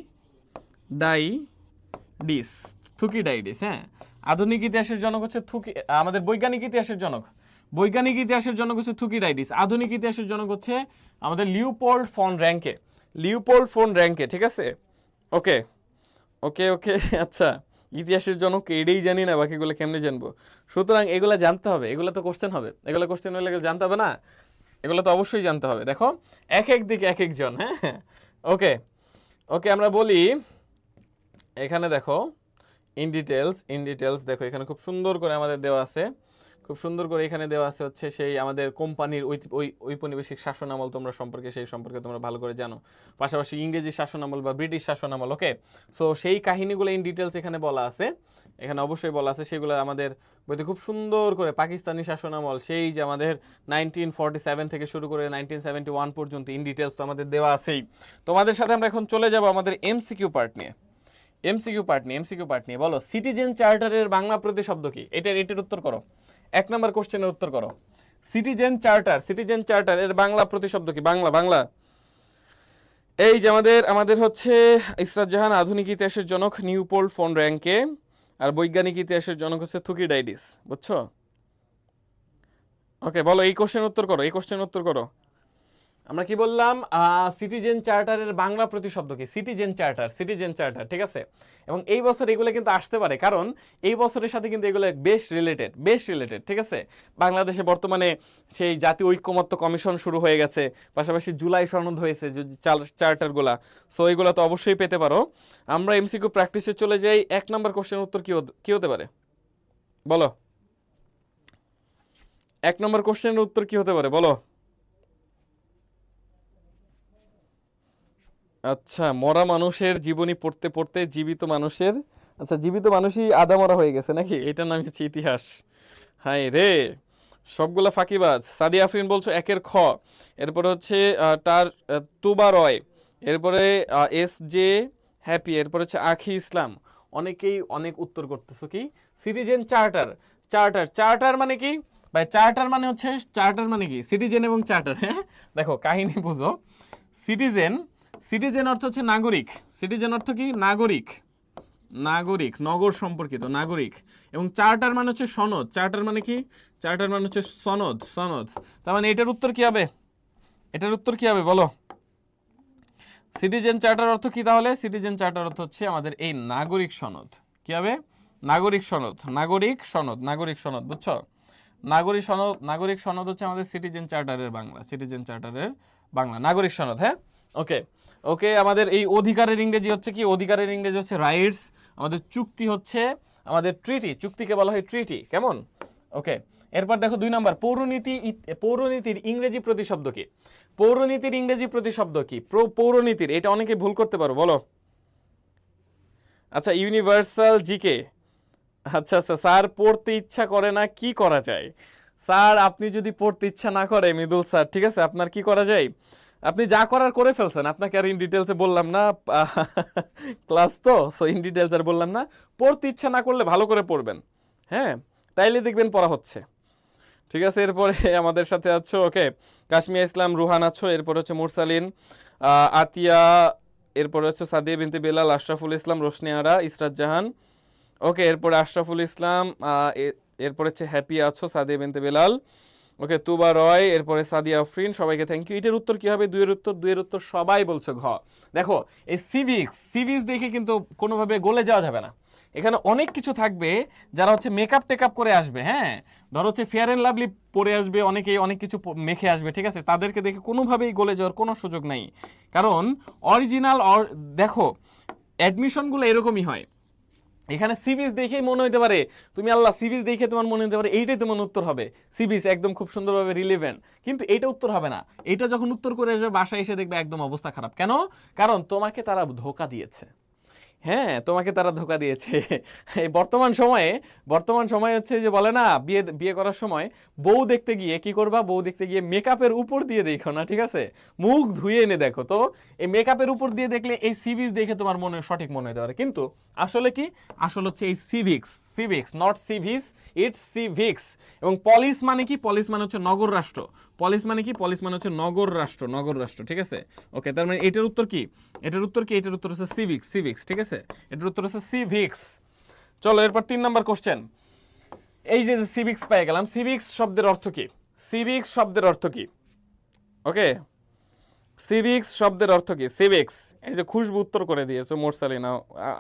থুকিডাইডিস। হ্যাঁ, আধুনিক ইতিহাসের জনক হচ্ছে আমাদের বৈজ্ঞানিক ইতিহাসের জনক, বৈজ্ঞানিক ইতিহাসের জনক হচ্ছে থুকিডাইডিস। আধুনিক ইতিহাসের জনক হচ্ছে আমাদের লিওপোল্ড ফন র্যাঙ্কে, লিওপোল্ড ফন র্যাঙ্কে, ঠিক আছে। ওকে, ওকে, ওকে। আচ্ছা, ইতিহাসের জনক এটাই জানি না, বাকিগুলো কেমনে জানবো? সুতরাং এগুলা জানতে হবে, এগুলো তো কোশ্চেন হবে, এগুলো কোশ্চেন হলে এগুলো জানতে হবে না? এগুলো তো অবশ্যই জানতে হবে। দেখো, এক এক দিকে এক একজন। হ্যাঁ, ওকে, ওকে। আমরা বলি এখানে দেখো, ইন ডিটেলস, ইন ডিটেলস দেখো, এখানে খুব সুন্দর করে আমাদের দেওয়া আছে, খুব সুন্দর করে এখানে দেওয়া আছে হচ্ছে সেই আমাদের কোম্পানির ঔপনিবেশিক শাসনামল, তোমরা সম্পর্কে, সেই সম্পর্কে তোমরা ভালো করে জানো। পাশাপাশি ইংরেজি শাসনামল বা ব্রিটিশ শাসনামল। ওকে, সো সেই কাহিনীগুলো ইন ডিটেলস এখানে বলা আছে, এখানে অবশ্যই বলা আছে। সেগুলো আমাদের বইতে খুব সুন্দর করে, পাকিস্তানি শাসনামল, সেই যে আমাদের 1947 থেকে শুরু করে 1971 পর্যন্ত ইন ডিটেলস তো আমাদের দেওয়া আছেই। তোমাদের সাথে আমরা এখন চলে যাব আমাদের এমসিকিউ পার্ট নিয়ে, এমসিকিউ পার্ট নিয়ে, এমসিকিউ পার্ট নিয়ে। বলো, সিটিজেন চার্টারের বাংলা প্রতিশব্দ কি? এটার উত্তর করো। 1 নম্বর কোশ্চেনের উত্তর করো। সিটিজেন চার্টার, সিটিজেন চার্টার এর বাংলা প্রতিশব্দ কি? বাংলা, বাংলা। এই যে আমাদের আমাদের হচ্ছে ইসরাত জাহান আধুনিক ইতিহাসের জনক লিওপোল্ড ফন র্যাঙ্কে, আর বৈজ্ঞানিক ইতিহাসের জনক হচ্ছে থুকিডাইডিস, বুঝছো? ওকে, বলো এই কোশ্চেনের উত্তর করো, এই কোশ্চেনের উত্তর করো। আমরা কি বললাম? সিটিজেন চার্টারের বাংলা প্রতিশব্দ কি? সিটিজেন চার্টার, সিটিজেন চার্টার, ঠিক আছে। এবং এই বছর এগুলো কিন্তু আসতে পারে, কারণ এই বছরের সাথে কিন্তু এগুলো বেশ রিলেটেড, বেশ রিলেটেড, ঠিক আছে। বাংলাদেশে বর্তমানে সেই জাতীয় ঐক্যমত্য কমিশন শুরু হয়ে গেছে, পাশাপাশি জুলাই সনদ হয়েছে যে চার্টারগুলা, সো এইগুলো তো অবশ্যই পেতে পারো। আমরা এমসিকিউ প্র্যাকটিসে চলে যাই। 1 নম্বর কোশ্চেনের উত্তর কি হতে পারে? বলো, 1 নম্বর কোশ্চেনের উত্তর কি হতে পারে? বলো। আচ্ছা, মরা মানুষের জীবনী পড়তে পড়তে জীবিত মানুষের, আচ্ছা জীবিত মানুষই আধা মরা হয়ে গেছে নাকি? এটার নাম হচ্ছে ইতিহাস। হাই রে, সবগুলা ফাঁকিবাজ। সাদিয়া আফরিন বলছো 1-এর খ, এরপরে হচ্ছে তার তুবা রয়, এরপরে এস জে হ্যাপি, এরপরে হচ্ছে আখি ইসলাম। অনেকেই অনেক উত্তর করতেছো কি? সিটিজেন চার্টার, চার্টার, চার্টার মানে কি ভাই? চার্টার মানে হচ্ছে, চার্টার মানে কি? সিটিজেন এবং চার্টার। হ্যাঁ, দেখো কাহিনী বুঝো। সিটিজেন, সিটিজেন অর্থ হচ্ছে নাগরিক, সিটিজেন অর্থ কি? নাগরিক, নাগরিক, নগর সম্পর্কিত নাগরিক। এবং চার্টার মানে হচ্ছে সনদ, চার্টার মানে কি? চার্টার মানে হচ্ছে সনদ, সনদ। তার মানে এটার উত্তর কি হবে? এটার উত্তর কি হবে বলো? সিটিজেন চার্টার অর্থ কি তাহলে? সিটিজেন চার্টার অর্থ হচ্ছে আমাদের এই নাগরিক সনদ। কি হবে? নাগরিক সনদ, নাগরিক সনদ, নাগরিক সনদ, বুঝছো? নাগরিক সনদ, নাগরিক সনদ হচ্ছে আমাদের সিটিজেন চার্টারের বাংলা, সিটিজেন চার্টারের বাংলা নাগরিক সনদ। হ্যাঁ, ওকে, ওকে। আমাদের এই অধিকারের ইংরেজি হচ্ছে কি? অধিকারের ইংরেজি হচ্ছে রাইটস। আমাদের চুক্তি হচ্ছে আমাদের ট্রিটি, চুক্তিকে বলা হয় ট্রিটি, কেমন? ওকে, এরপর দেখো 2 নম্বর, পৌরনীতি, পৌরনীতির ইংরেজি প্রতিশব্দ কি? পৌরনীতির ইংরেজি প্রতিশব্দ কি? পৌরনীতির, এটা অনেকে ভুল করতে পারো, বলো। আচ্ছা, ইউনিভার্সাল জিকে। আচ্ছা আচ্ছা, স্যার পড়তে ইচ্ছা করে না, কি করা যায়? স্যার আপনি যদি পড়তে ইচ্ছা না করে, মৃদুল স্যার, ঠিক আছে, আপনার কি করা যায়? আপনি যা করার করে ফেলছেন, আপনাকে আর ইন ডিটেলসে বললাম না, ক্লাস তো, সো ইন ডিটেলস আর বললাম না। পড়তে ইচ্ছা না করলে ভালো করে পড়বেন, হ্যাঁ, তাইলে দেখবেন পড়া হচ্ছে, ঠিক আছে। এরপরে আমাদের সাথে আছো, ওকে, কাশ্মীর ইসলাম, রুহান আছো, এরপর হচ্ছে মুরসালিন, আতিয়া, এরপর হচ্ছে সাদিয়া বিনতে বেলাল, আশরাফুল ইসলাম, রোশনি আরা, ইসরাত জাহান। ওকে, এরপরে আশরাফুল ইসলাম, এরপরে হচ্ছে হ্যাপি আছো সাদিয়া বিনতে বেলাল, ওকে তুবা রয়, এরপরে সাদিয়া আফরিন, সবাইকে থ্যাংক ইউ। এটার উত্তর কি হবে? দুইয়ের উত্তর সবাই বলছো ঘ। দেখো এই সিভিক্স দেখে কিন্তু কোনোভাবে গলে যাওয়া যাবে না। এখানে অনেক কিছু থাকবে, যারা হচ্ছে মেকআপ টেকআপ করে আসবে, হ্যাঁ ধরো হচ্ছে ফেয়ার অ্যান্ড লাভলি পরে আসবে, অনেকেই অনেক কিছু মেখে আসবে, ঠিক আছে, তাদেরকে দেখে কোনোভাবেই গলে যাওয়ার কোনো সুযোগ নেই। কারণ অরিজিনাল দেখো অ্যাডমিশনগুলো এরকমই হয়। এখানে সিবিস দেখেই মনে হতে পারে তুমি আল্লাহ সিবিস দেখে তোমার মনে হতে পারে এইটাই তোমার উত্তর হবে, সিবিস একদম খুব সুন্দরভাবে রিলেভেন্ট, কিন্তু এটা উত্তর হবে না। এটা যখন উত্তর করে আসবে বাসায় এসে দেখবে একদম অবস্থা খারাপ। কেন? কারণ তোমাকে তারা ধোঁকা দিয়েছে। হ্যাঁ, তোমাকে তারা ধোঁকা দিয়েছে। এই বর্তমান সময়ে হচ্ছে যে বলে না, বিয়ে বিয়ে করার সময় বউ দেখতে গিয়ে কি করবা, বউ দেখতে গিয়ে মেকআপের উপর দিয়ে দেখো না, ঠিক আছে, মুখ ধুয়ে এনে দেখো। তো এই মেকআপের উপর দিয়ে দেখলে এই সিভিক্স দেখে তোমার মনে সঠিক মনে হতে পারে, কিন্তু আসলে কি, আসলে হচ্ছে এই সিভিক্স নট সিভিস, ইটস সিভিক্স। এবং পলিস মানে কি? পলিস মানে হচ্ছে নগর রাষ্ট্র। পলিস মানে কি? পলিস মানে হচ্ছে নগর রাষ্ট্র, ঠিক আছে। ওকে, তার মানে এটার উত্তর কি? এটার উত্তর হচ্ছে সিভিক্স, ঠিক আছে, এটার উত্তর হচ্ছে সিভিক্স। চলো এরপর 3 নাম্বার কোশ্চেন। এই যে সিভিক্স পেয়ে গেলাম, সিভিক্স শব্দের অর্থ কি? সিভিক্স শব্দের অর্থ কি? ওকে, সিভিক্স শব্দের অর্থ কি? সিভিক্স, এই যে খুশবু উত্তর করে দিয়েছো, মোরসালিন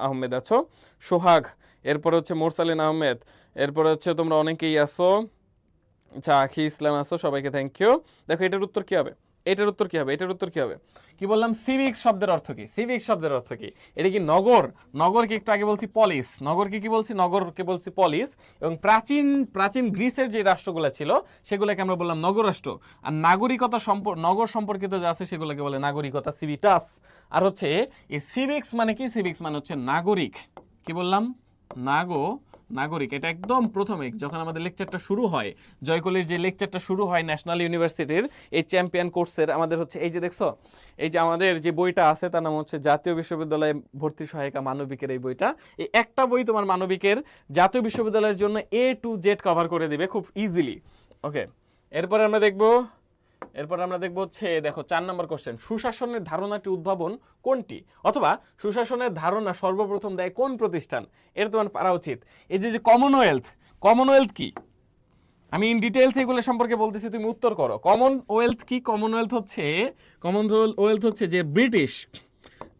আহমেদ আছো, সোহাগ, এরপরে হচ্ছে মোরসালিন আহমেদ, এরপরে হচ্ছে তোমরা অনেকেই আছো, আচ্ছা আখি ইসলাম আছো, সবাইকে থ্যাংক ইউ। দেখো এটার উত্তর কি হবে? এটার উত্তর কি হবে? কি বললাম? সিভিক্স শব্দের অর্থ কি? সিভিক্স শব্দের অর্থ কি? এটা কি নগরকে একটু আগে বলছি পলিস, নগরকে বলছি পলিস। এবং প্রাচীন গ্রিসের যে রাষ্ট্রগুলো ছিল সেগুলোকে আমরা বললাম নগর রাষ্ট্র। আর নাগরিকতা নগর সম্পর্কিত যা আছে সেগুলোকে বলে নাগরিকতা, সিভিটাস। আর হচ্ছে এই সিভিক্স মানে কি? সিভিক্স মানে হচ্ছে নাগরিক। কি বললাম? নাগরিক। এটা একদম প্রথমে যখন আমাদের লেকচারটা শুরু হয়, জয়কলির যে লেকচারটা শুরু হয় ন্যাশনাল ইউনিভার্সিটির এই চ্যাম্পিয়ন কোর্সের, আমাদের হচ্ছে এই যে দেখছো, এই যে আমাদের যে বইটা আছে তার নাম হচ্ছে জাতীয় বিশ্ববিদ্যালয়ে ভর্তি সহায়িকা মানবিকের এই বইটা। এই একটা বই তোমার মানবিকের জাতীয় বিশ্ববিদ্যালয়ের জন্য A to Z কভার করে দিবে খুব ইজিলি। ওকে, এরপরে আমরা দেখবো হচ্ছে, দেখো 4 নম্বর কোশ্চেন, সুশাসনের ধারণাটি উদ্ভাবন কোনটি, অথবা সুশাসনের ধারণা সর্বপ্রথম দেয় কোন প্রতিষ্ঠান? এটা তোমার পারা উচিত। এই যে কমনওয়েলথ কি? আমি ইন ডিটেইলস এগুলো সম্পর্কে বলতেছি, তুমি উত্তর করো। কমনওয়েলথ কি? কমনওয়েলথ হচ্ছে যে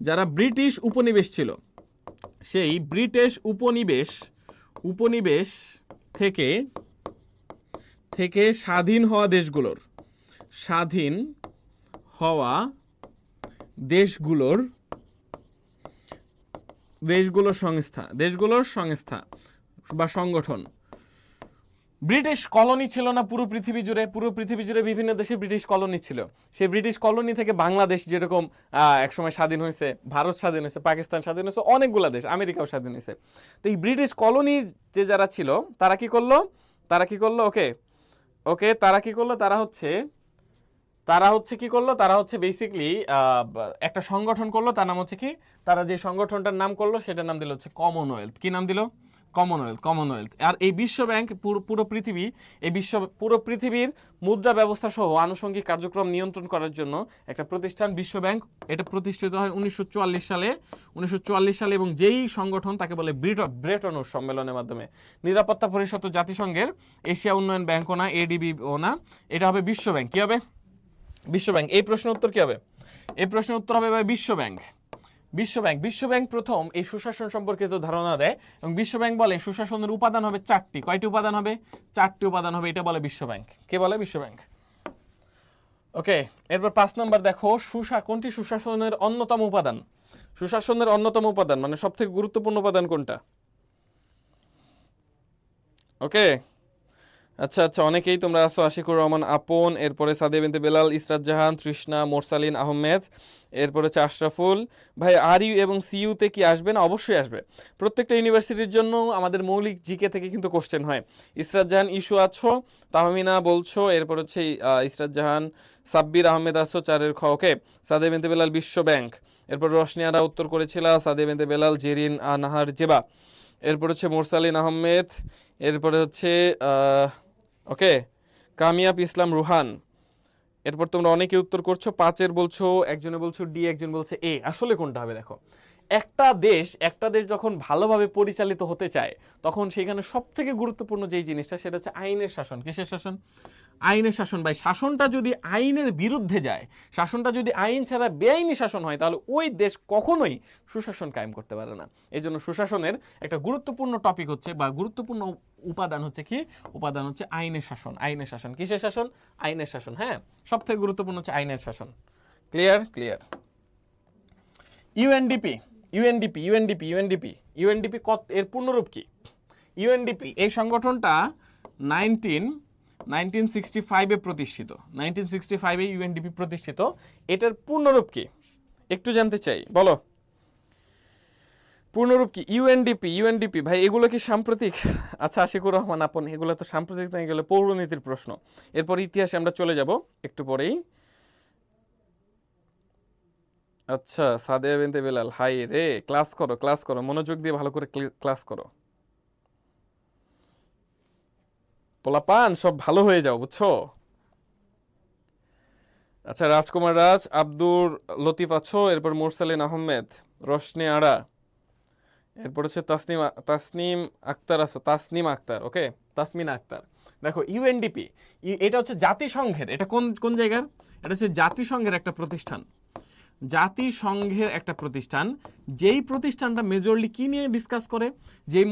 যারা ব্রিটিশ উপনিবেশ ছিল, সেই ব্রিটিশ উপনিবেশ থেকে স্বাধীন হওয়া দেশগুলোর সংস্থা বা সংগঠন। ব্রিটিশ কলোনি ছিল না পুরো পৃথিবী জুড়ে বিভিন্ন দেশে ব্রিটিশ কলোনি ছিল। সেই ব্রিটিশ কলোনি থেকে বাংলাদেশ যেরকম একসময় স্বাধীন হয়েছে, ভারত স্বাধীন হয়েছে, পাকিস্তান স্বাধীন হয়েছে, অনেকগুলা দেশ, আমেরিকাও স্বাধীন হয়েছে। তো এই ব্রিটিশ কলোনি যে যারা ছিল তারা কি করলো? তারা হচ্ছে বেসিক্যালি একটা সংগঠন করলো, তার নাম হচ্ছে কি, তারা যে সংগঠনটার নাম করলো সেটার নাম দিল হচ্ছে কমনওয়েলথ। কি নাম দিল? কমনওয়েলথ। আর এই বিশ্ব ব্যাংক পুরো পৃথিবীর মুদ্রা ব্যবস্থা সহ আনুষঙ্গিক কার্যক্রম নিয়ন্ত্রণ করার জন্য একটা প্রতিষ্ঠান বিশ্ব ব্যাংক। এটা প্রতিষ্ঠিত হয় 1944 সালে এবং যেই সংগঠন তাকে বলে ব্রেটন উডস সম্মেলনের মাধ্যমে। নিরাপত্তা পরিষদ জাতিসংঘের, এশিয়া উন্নয়ন ব্যাংকও না, ADB ও না, এটা হবে বিশ্ব ব্যাংক। কি হবে? বিশ্ব ব্যাংক। এই প্রশ্নের উত্তর কি হবে? এই প্রশ্নের উত্তর হবে ভাই বিশ্ব ব্যাংক প্রথম এই সুশাসন সম্পর্কিত ধারণা দেয় এবং বিশ্ব ব্যাংক বলে সুশাসনের উপাদান হবে 4টি। কয়টি উপাদান হবে? 4টি উপাদান হবে, এটা বলে বিশ্ব ব্যাংক। কে বলে? বিশ্ব ব্যাংক। ওকে, এরপর 5 নাম্বার দেখো, কোনটি সুশাসনের অন্যতম উপাদান? সুশাসনের অন্যতম উপাদান মানে সবথেকে গুরুত্বপূর্ণ উপাদান কোনটা? ওকে, আচ্ছা, অনেকেই তোমরা আছো, আশিকুর রহমান আপন, এরপরে সাদিয়া বিনতে বেলাল, ইসরাত জাহান, তৃষ্ণা, মোরসালিন আহমেদ, এরপরে হচ্ছে আশরাফুল ভাই। আর ইউ এবং সিইউ তে কি আসবে না? অবশ্যই আসবে। প্রত্যেকটা ইউনিভার্সিটির জন্য আমাদের মৌলিক জিকে থেকে কিন্তু কোশ্চেন হয়। ইসরাত জাহান ইস্যু আছো, তাহমিনা বলছো, এরপর হচ্ছে ইসরাত জাহান, সাব্বির আহমেদ আছো 4-এর খ। ওকে, সাদিয়া বিনতে বেলাল বিশ্ব ব্যাংক। এরপর রশনিয়ারা উত্তর করেছিল, সাদিয়া বিনতে বেলাল, জেরিন নাহার জেবা, এরপর হচ্ছে মোরসালিন আহমেদ, এরপরে হচ্ছে ওকে কামিয়াব ইসলাম রুহান। এরপর তোমরা অনেকে উত্তর করছো 5-এর বলছো, একজনে বলছো ডি, একজন বলছে এ। আসলে কোনটা হবে? দেখো একটা দেশ যখন ভালোভাবে পরিচালিত হতে চায় তখন সেখানে সব থেকে গুরুত্বপূর্ণ যেই জিনিসটা সেটা হচ্ছে আইনের শাসন। কিসের শাসন? আইনের শাসন। ভাই শাসনটা যদি আইনের বিরুদ্ধে যায়, শাসনটা যদি আইন ছাড়া বেআইনি শাসন হয়, তাহলে ওই দেশ কখনোই সুশাসন কায়েম করতে পারে না। এই জন্য সুশাসনের একটা গুরুত্বপূর্ণ টপিক হচ্ছে বা গুরুত্বপূর্ণ উপাদান হচ্ছে কি? উপাদান হচ্ছে আইনের শাসন। আইনের শাসন। কিসের শাসন? আইনের শাসন। হ্যাঁ, সব থেকে গুরুত্বপূর্ণ হচ্ছে আইনের শাসন। Clear? Clear. UNDP, UNDP, UNDP, UNDP, UNDP এর পূর্ণরূপ কি? ইউএনডিপি এই সংগঠনটা 1965-এ প্রতিষ্ঠিত। 1965-এ ইউএনডিপি প্রতিষ্ঠিত। এটার পূর্ণরূপ কি একটু জানতে চাই, বলো পূর্ণরূপ কি? ইউএনডিপি, ইউএনডিপি ভাই এগুলো কি সাম্প্রতিক? আচ্ছা আশিকুর রহমান আপন, এগুলো তো সাম্প্রতিক না, এগুলো পৌরনীতির প্রশ্ন। এরপর ইতিহাসে আমরা চলে যাব একটু পরেই। আচ্ছা সাদিয়া বিনতে বেলাল, হাই রে, ক্লাস করো, ক্লাস করো, মনোযোগ দিয়ে ভালো করে ক্লাস করো পোলাপান, সব ভালো হয়ে যাও, বুঝছো? আচ্ছা রাজকুমার রাজ, আব্দুর লতিফ আছো, এরপর মুরসালিন আহমেদ, রশনি আড়া, এরপর হচ্ছে তাসনিম আক্তার আছো, তাসনিম আক্তার, ওকে, তাসমিনা আক্তার। দেখো ইউএনডিপি এটা হচ্ছে জাতিসংঘের, এটা কোন কোন জায়গার? এটা হচ্ছে জাতিসংঘের একটা প্রতিষ্ঠান। জাতিসংঘের একটা প্রতিষ্ঠান, যেই প্রতিষ্ঠানটা মেজরলি কি নিয়ে ডিসকাস করে? যেই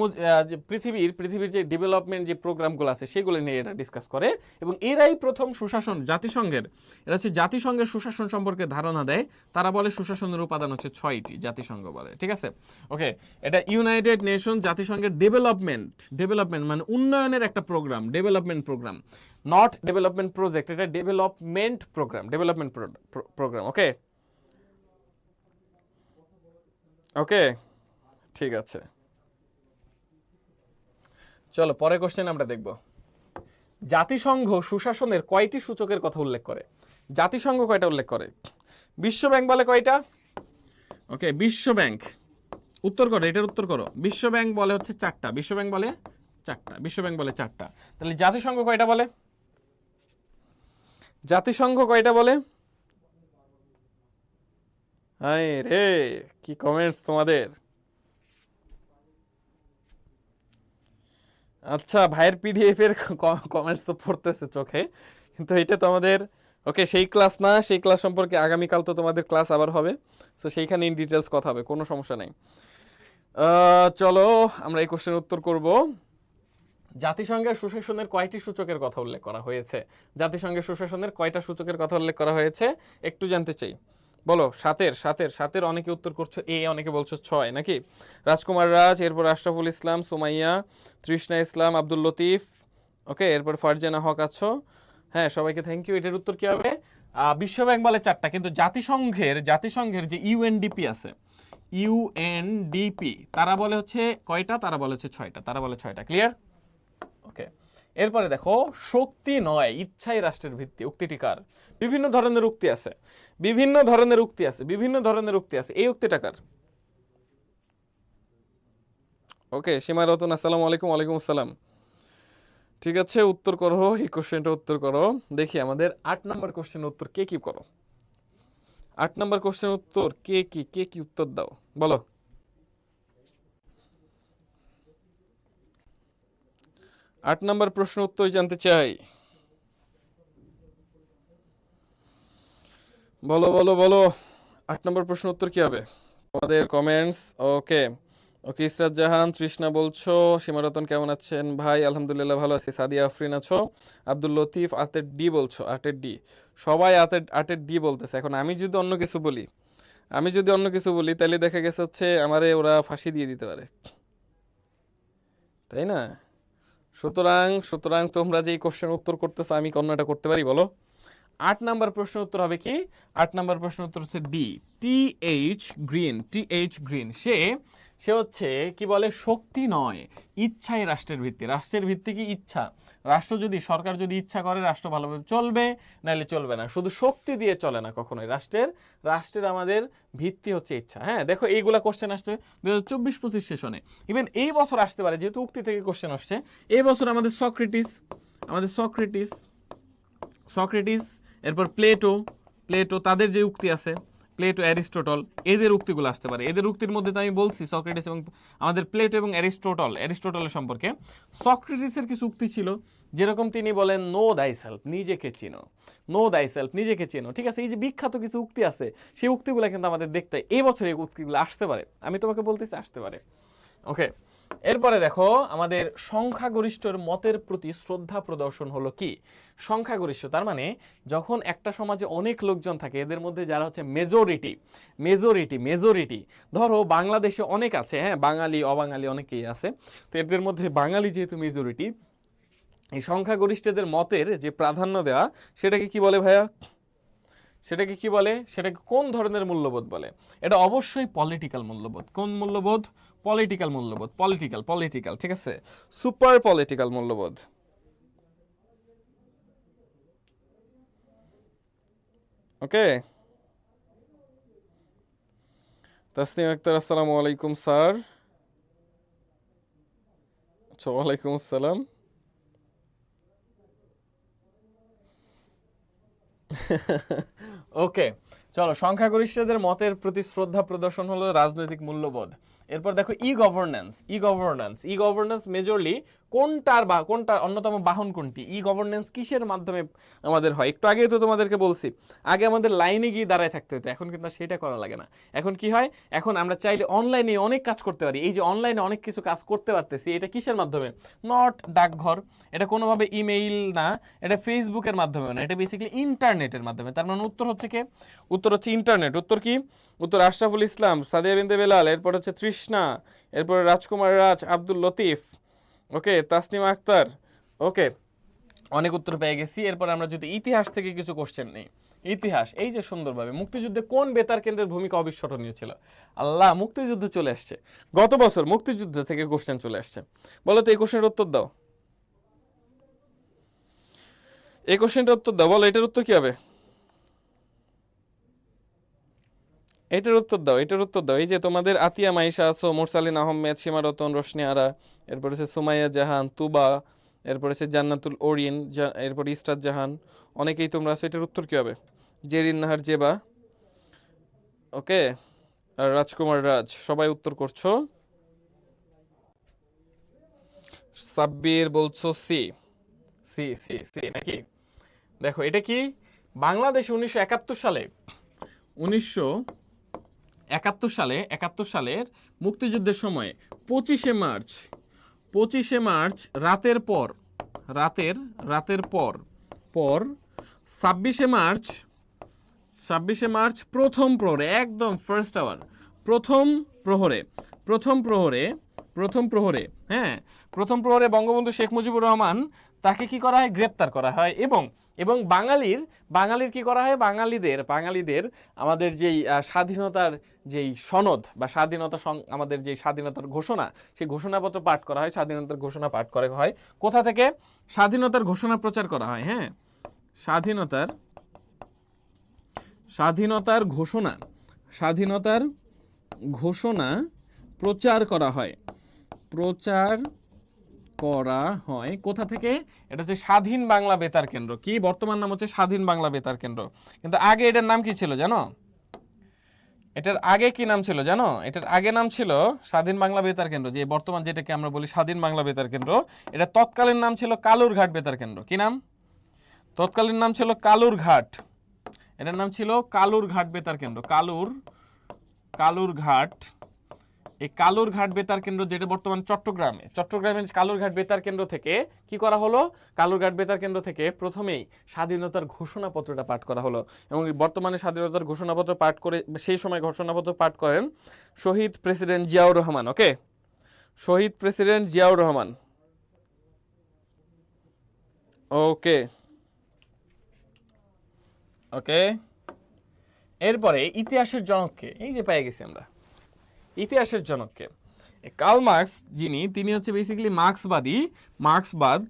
যে পৃথিবীর যে ডেভেলপমেন্ট যে প্রোগ্রামগুলো আছে সেগুলো নিয়ে এটা ডিসকাস করে, এবং এরাই প্রথম সুশাসন জাতিসংঘের, এরা হচ্ছে জাতিসংঘের সুশাসন সম্পর্কে ধারণা দেয়। তারা বলে সুশাসনের উপাদান হচ্ছে 6টি, জাতিসংঘ বলে, ঠিক আছে? ওকে, এটা ইউনাইটেড নেশন জাতিসংঘের ডেভেলপমেন্ট মানে উন্নয়নের একটা programme, development programme, not development project, এটা ডেভেলপমেন্ট প্রোগ্রাম, ওকে ওকে, ঠিক আছে। চলো পরে কোশ্চেন আমরা দেখব। জাতিসংঘ সুশাসনের কয়টি সূচকের কথা উল্লেখ করে? জাতিসংঘ কয়টা উল্লেখ করে? বিশ্ব ব্যাংক বলে কয়টা? ওকে, বিশ্ব ব্যাংক উত্তর করো, এটার উত্তর করো। বিশ্ব ব্যাংক বলে হচ্ছে 4টা, বিশ্ব ব্যাংক বলে 4টা, বিশ্ব ব্যাংক বলে 4টা। তাহলে জাতিসংঘ কয়টা বলে? জাতিসংঘ কয়টা বলে? হাই রে, কি কমেন্টস তোমাদের! আচ্ছা ভাইয়ের পিডিএফ এর কমেন্টস তো পড়তেছে চোখে, কিন্তু এটা তো আমাদের ওকে সেই ক্লাস না, সেই ক্লাস সম্পর্কে আগামীকাল তো তোমাদের ক্লাস আবার হবে, সো সেইখানে ইন ডিটেলস কথা হবে, কোনো সমস্যা নেই। চলো আমরা এই কোশ্চেনের উত্তর করব। জাতিসংঘের সুশাসনের কয়টি সূচকের কথা উল্লেখ করা হয়েছে? জাতিসংঘের সুশাসনের কয়টা সূচকের কথা উল্লেখ করা হয়েছে একটু জানতে চাই, বলো। সাতের অনেকে উত্তর করছো এ, অনেকে বলছো 6 নাকি? রাজকুমার রাজ, এরপর আশরাফুল ইসলাম, সুমাইয়া, তৃষ্ণা ইসলাম, আব্দুল লতিফ, ওকে, এরপর ফারজানা হক আছো। হ্যাঁ সবাইকে থ্যাংক ইউ। এটার উত্তর কি হবে? বিশ্ব ব্যাংক বলে 4টা, কিন্তু জাতিসংঘের যে ইউএনডিপি আছে, ইউএনডিপি তারা বলে হচ্ছে কয়টা? তারা বলে হচ্ছে 6টা, তারা বলে 6টা। ক্লিয়ার? ওকে, এরপরে দেখো শক্তি নয় ইচ্ছাই রাষ্ট্রের ভিত্তি, উক্তিটি কার? বিভিন্ন ধরনের উক্তি আছে, বিভিন্ন ধরনের উক্তি আছে, এই উক্তিটা কার? ওকে, সীমা রতন আসসালামু আলাইকুম। ওয়ালাইকুম আসসালাম। ঠিক আছে, উত্তর করো এই কোশ্চেনটা, উত্তর করো। দেখি আমাদের 8 নম্বর কোশ্চেনের উত্তর কে কি করো। 8 নম্বর কোশ্চেনের উত্তর কে কি উত্তর দাও, বলো। 8 নম্বর প্রশ্ন উত্তর জানতে চাই, বলো বলো বলো। 8 নম্বর প্রশ্ন উত্তর কি হবে তোমাদের? কমেন্টস। ওকে ওকে, ইসরাত জাহান, তৃষ্ণা বলছো, সীমারতন কেমন আছেন ভাই? আলহামদুলিল্লাহ ভালো আছি। সাদিয়া আফরিন আছো, আব্দুল লতিফ, আটের ডি বলছো, আটের ডি, সবাই আটের ডি বলতেছে। এখন আমি যদি অন্য কিছু বলি তাহলে দেখা গেছে হচ্ছে আমারে ওরা ফাঁসি দিয়ে দিতে পারে, তাই না? সুতরাং সুতরাং তোমরা যে কোশ্চেন উত্তর করতেছো আমি অন্যটা করতে পারি, বলো। 8 নাম্বার প্রশ্ন উত্তর হবে কি? 8 নাম্বার প্রশ্ন উত্তর হচ্ছে ডি, টি এইচ গ্রিন। সে হচ্ছে কি বলে? শক্তি নয় ইচ্ছাই রাষ্ট্রের ভিত্তি। রাষ্ট্রের ভিত্তি কি? ইচ্ছা। সরকার যদি ইচ্ছা করে রাষ্ট্র ভালোভাবে চলবে, নাহলে চলবে না। শুধু শক্তি দিয়ে চলে না কখনোই রাষ্ট্রের আমাদের ভিত্তি হচ্ছে ইচ্ছা। হ্যাঁ দেখো এইগুলা কোশ্চেন আসছে 2024-25 সেশনে, ইভেন এই বছর আসতে পারে, যেহেতু উক্তি থেকে কোশ্চেন আসছে। এই বছর আমাদের সক্রেটিস, এরপর প্লেটো তাদের যে উক্তি আছে, প্লেটো, অ্যারিস্টটল, এদের উক্তিগুলো আসতে পারে। এদের উক্তির মধ্যে তো আমি বলছি সক্রেটিস এবং আমাদের প্লেটো এবং অ্যারিস্টটলের সম্পর্কে সক্রেটিসের কিছু উক্তি ছিল, যেরকম তিনি বলেন নো দাই সেলফ, নিজেকে চিনো, নো দাই সেলফ, নিজেকে চিনো। ঠিক আছে, এই যে বিখ্যাত কিছু উক্তি আছে, সেই উক্তিগুলো কিন্তু আমাদের দেখতে হয়। এই বছর এই উক্তিগুলো আসতে পারে, আমি তোমাকে বলতেছি আসতে পারে। ওকে, এরপরে দেখো আমাদের সংখ্যাগরিষ্ঠের মতের প্রতি শ্রদ্ধা প্রদর্শন হলো কি? সংখ্যাগরিষ্ঠ তার মানে যখন একটা সমাজে অনেক লোকজন থাকে, এদের মধ্যে যারা হচ্ছে মেজরিটি, ধরো বাংলাদেশে অনেক আছে, হ্যাঁ, বাঙালি অবাঙালি অনেকেই আছে, তো এদের মধ্যে বাঙালি যেহেতু মেজরিটি, এই সংখ্যাগরিষ্ঠদের মতের যে প্রাধান্য দেওয়া, সেটাকে কি বলে ভাইয়া? সেটাকে কি বলে? সেটাকে কোন ধরনের মূল্যবোধ বলে? এটা অবশ্যই পলিটিক্যাল মূল্যবোধ। কোন মূল্যবোধ? পলিটিক্যাল মূল্যবোধ। পলিটিক্যাল, ঠিক আছে, সুপার পলিটিক্যাল মূল্যবোধ। ওকে, তাসনিম আক্তার আসসালামু আলাইকুম স্যার। আচ্ছা, ওয়ালাইকুম আসসালাম। ওকে, চলো, সংখ্যাগরিষ্ঠদের মতের প্রতি শ্রদ্ধা প্রদর্শন হলো রাজনৈতিক মূল্যবোধ। এরপর দেখো ই গভর্নেন্স মেজরলি কোনটার অন্যতম বাহন কোনটি? ই গভর্নেন্স কিসের মাধ্যমে আমাদের হয়? একটু আগেই তো তোমাদেরকে বলছি, আগে আমাদের লাইনে গিয়ে দাঁড়ায় থাকতে হতো, এখন কিন্তু সেটা করা লাগে না। এখন কি হয়? এখন আমরা চাইলে অনলাইনে অনেক কাজ করতে পারি। এই যে অনলাইনে অনেক কিছু কাজ করতে পারতেছি, এটা কিসের মাধ্যমে? নট ডাকঘর, এটা কোনোভাবে ইমেইল না, এটা ফেসবুকের মাধ্যমে না, এটা বেসিক্যালি ইন্টারনেটের মাধ্যমে। তার মানে উত্তর হচ্ছে কে? উত্তর হচ্ছে ইন্টারনেট। উত্তর কি? উত্তর আশরাফুল ইসলাম, সাদিয়া বিনতে বেলাল, এরপর হচ্ছে তৃষ্ণা, এরপর রাজকুমার রাজ, আব্দুল লতিফ, ওকে, তাসনিমা আক্তার। ওকে, অনেক উত্তর পেয়ে গেছি। এরপর আমরা যদি ইতিহাস থেকে কিছু কোশ্চেন নেই। ইতিহাস, এই যে সুন্দরভাবে, মুক্তিযুদ্ধে কোন বেতার কেন্দ্রের ভূমিকা অবিস্মরণীয় ছিল? আল্লাহ, মুক্তিযুদ্ধ চলে আসছে, গত বছর মুক্তিযুদ্ধ থেকে কোশ্চেন চলে আসছে। বলো তো এই কোশ্চেনের উত্তর দাও, এই কোশ্চেনটার উত্তর দাও, বলো এটার উত্তর কি হবে? এটার উত্তর দাও, এটার উত্তর দাও। এই যে তোমাদের আতিয়া মাইশা আছো, মুরসালিন আহমেদ, সীমা রতন, রোশনি আরা, এরপর হচ্ছে সুমাইয়া জাহান, তুবা, এরপর হচ্ছে জান্নাতুল ওরিন, এরপর ইস্তাদ জাহান, অনেকেই তোমরা আছো। এটার উত্তর কি হবে? জেরিন নাহার জেবা, ওকে, আর রাজকুমার রাজ, সবাই উত্তর করছো। সাব্বির বলছো সি, সি নাকি? দেখো এটা কি, বাংলাদেশ 1971 সালের মুক্তিযুদ্ধের সময় 25শে মার্চ রাতের পর 26শে মার্চ প্রথম প্রহরে, একদম ফার্স্ট আওয়ার, প্রথম প্রহরে হ্যাঁ, প্রথম প্রহরে বঙ্গবন্ধু শেখ মুজিবুর রহমান, তাকে কি করা হয়? গ্রেপ্তার করা হয়। এবং বাঙালির কি করা হয়? বাঙালিদের আমাদের যেই স্বাধীনতার যেই সনদ বা আমাদের যে স্বাধীনতার ঘোষণা, সেই ঘোষণাপত্র পাঠ করা হয়, স্বাধীনতার ঘোষণা পাঠ করা হয়। কোথা থেকে? স্বাধীনতার ঘোষণা প্রচার করা হয়, হ্যাঁ, স্বাধীনতার ঘোষণা প্রচার করা হয়, কোথা থেকে? এটা হচ্ছে স্বাধীন বাংলা বেতার কেন্দ্র। কি বর্তমান নাম হচ্ছে স্বাধীন বাংলা বেতার কেন্দ্র, কিন্তু আগে এটার নাম কি ছিল জানো? এটার আগে কি নাম ছিল জানো? এটার আগে নাম ছিল স্বাধীন বাংলা বেতার কেন্দ্র, যে বর্তমান যেটাকে আমরা বলি স্বাধীন বাংলা বেতার কেন্দ্র। এটা তৎকালীন নাম ছিল কালুরঘাট বেতার কেন্দ্র। কি নাম? তৎকালীন নাম ছিল কালুরঘাট, এটার নাম ছিল কালুরঘাট বেতার কেন্দ্র। কালুরঘাট, এই কালুরঘাট বেতার কেন্দ্র, যেটা বর্তমান চট্টগ্রামের কালুরঘাট বেতার কেন্দ্র থেকে কি করা হলো? কালুরঘাট বেতার কেন্দ্র থেকে প্রথমেই স্বাধীনতার ঘোষণাপত্রটা পাঠ করা হলো। এবং বর্তমানে স্বাধীনতার ঘোষণাপত্র পাঠ করে, সেই সময় ঘোষণাপত্র পাঠ করেন শহীদ প্রেসিডেন্ট জিয়াউর রহমান। ওকে, শহীদ প্রেসিডেন্ট জিয়াউর রহমান। ওকে, এরপরে ইতিহাসের জনককে, এই যে পেয়ে গেছি আমরা, ইতিহাসের জনককে কার্ল মার্কস, তিনি হচ্ছে বেসিক্যালি মার্ক্সবাদ,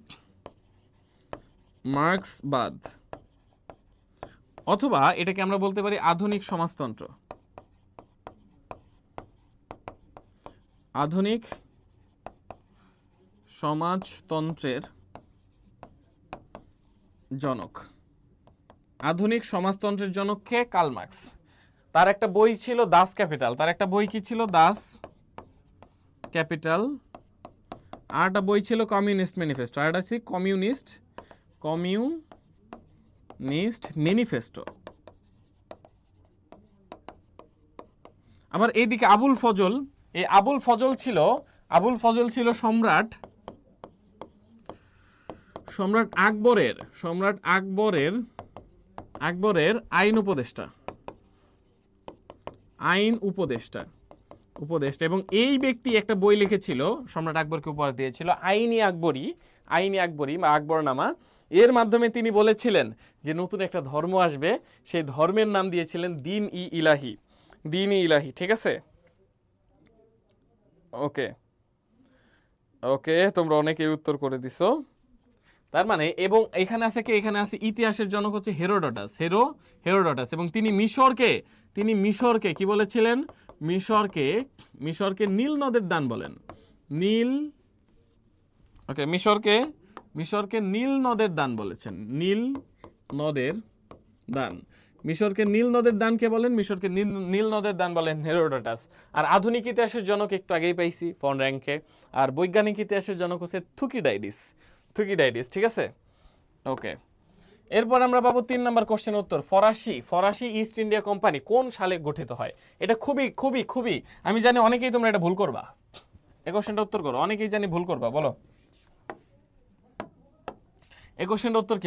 অথবা এটাকে আমরা বলতে পারি আধুনিক সমাজতন্ত্রের জনক। আধুনিক সমাজতন্ত্রের জনক কে? Karl Marx. তার একটা বই ছিল দাস ক্যাপিটাল, তার একটা বই কি ছিল দাস ক্যাপিটাল, আর একটা বই ছিল কমিউনিস্ট ম্যানিফেস্টো, আর একটা কমিউনিস্ট ম্যানিফেস্টো। আবার এইদিকে আবুল ফজল, এই আবুল ফজল ছিল সম্রাট আকবরের আইন উপদেষ্টা এবং এই ব্যক্তি একটা বই লিখেছিল, সম্রাট আকবরকে উপহার দিয়েছিল, আইনি আকবরী বা আকবরনামা। এর মাধ্যমে তিনি বলেছিলেন যে নতুন একটা ধর্ম আসবে, সেই ধর্মের নাম দিয়েছিলেন দ্বীন ই ইলাহি। ঠিক আছে, ওকে ওকে, তোমরা অনেকেই উত্তর করে দিছো। তার মানে, এবং এখানে আছে কে, এখানে আছে ইতিহাসের জনক হচ্ছে হেরোডটাস, এবং তিনি মিশরকে কি বলেছিলেন, মিশরকে নীল নদের দান বলেন, মিশরকে নীল নদের দান বলেছেন, মিশরকে নীল নদের দান কে বলেন, মিশরকে নীল নদের দান বলেন হেরোডটাস। আর আধুনিক ইতিহাসের জনক একটু আগেই পাইছি ফন র্যাঙ্কে, আর বৈজ্ঞানিক ইতিহাসের জনক হচ্ছে থুকিডাইডিস। ঠিক আছে, ওকে। এরপর আমরা পাবো 3 নম্বর কোশ্চেন উত্তর। ফরাসি ইস্ট ইন্ডিয়া কোম্পানি কোন সালে গঠিত হয়? এটা খুবই খুবই খুবই, আমি জানি অনেকেই তোমরা এটা ভুল করবা, এই কোশ্চেনটা উত্তর করো, অনেকেই জানি ভুল করবা, বলো এই কোশ্চেনটা উত্তর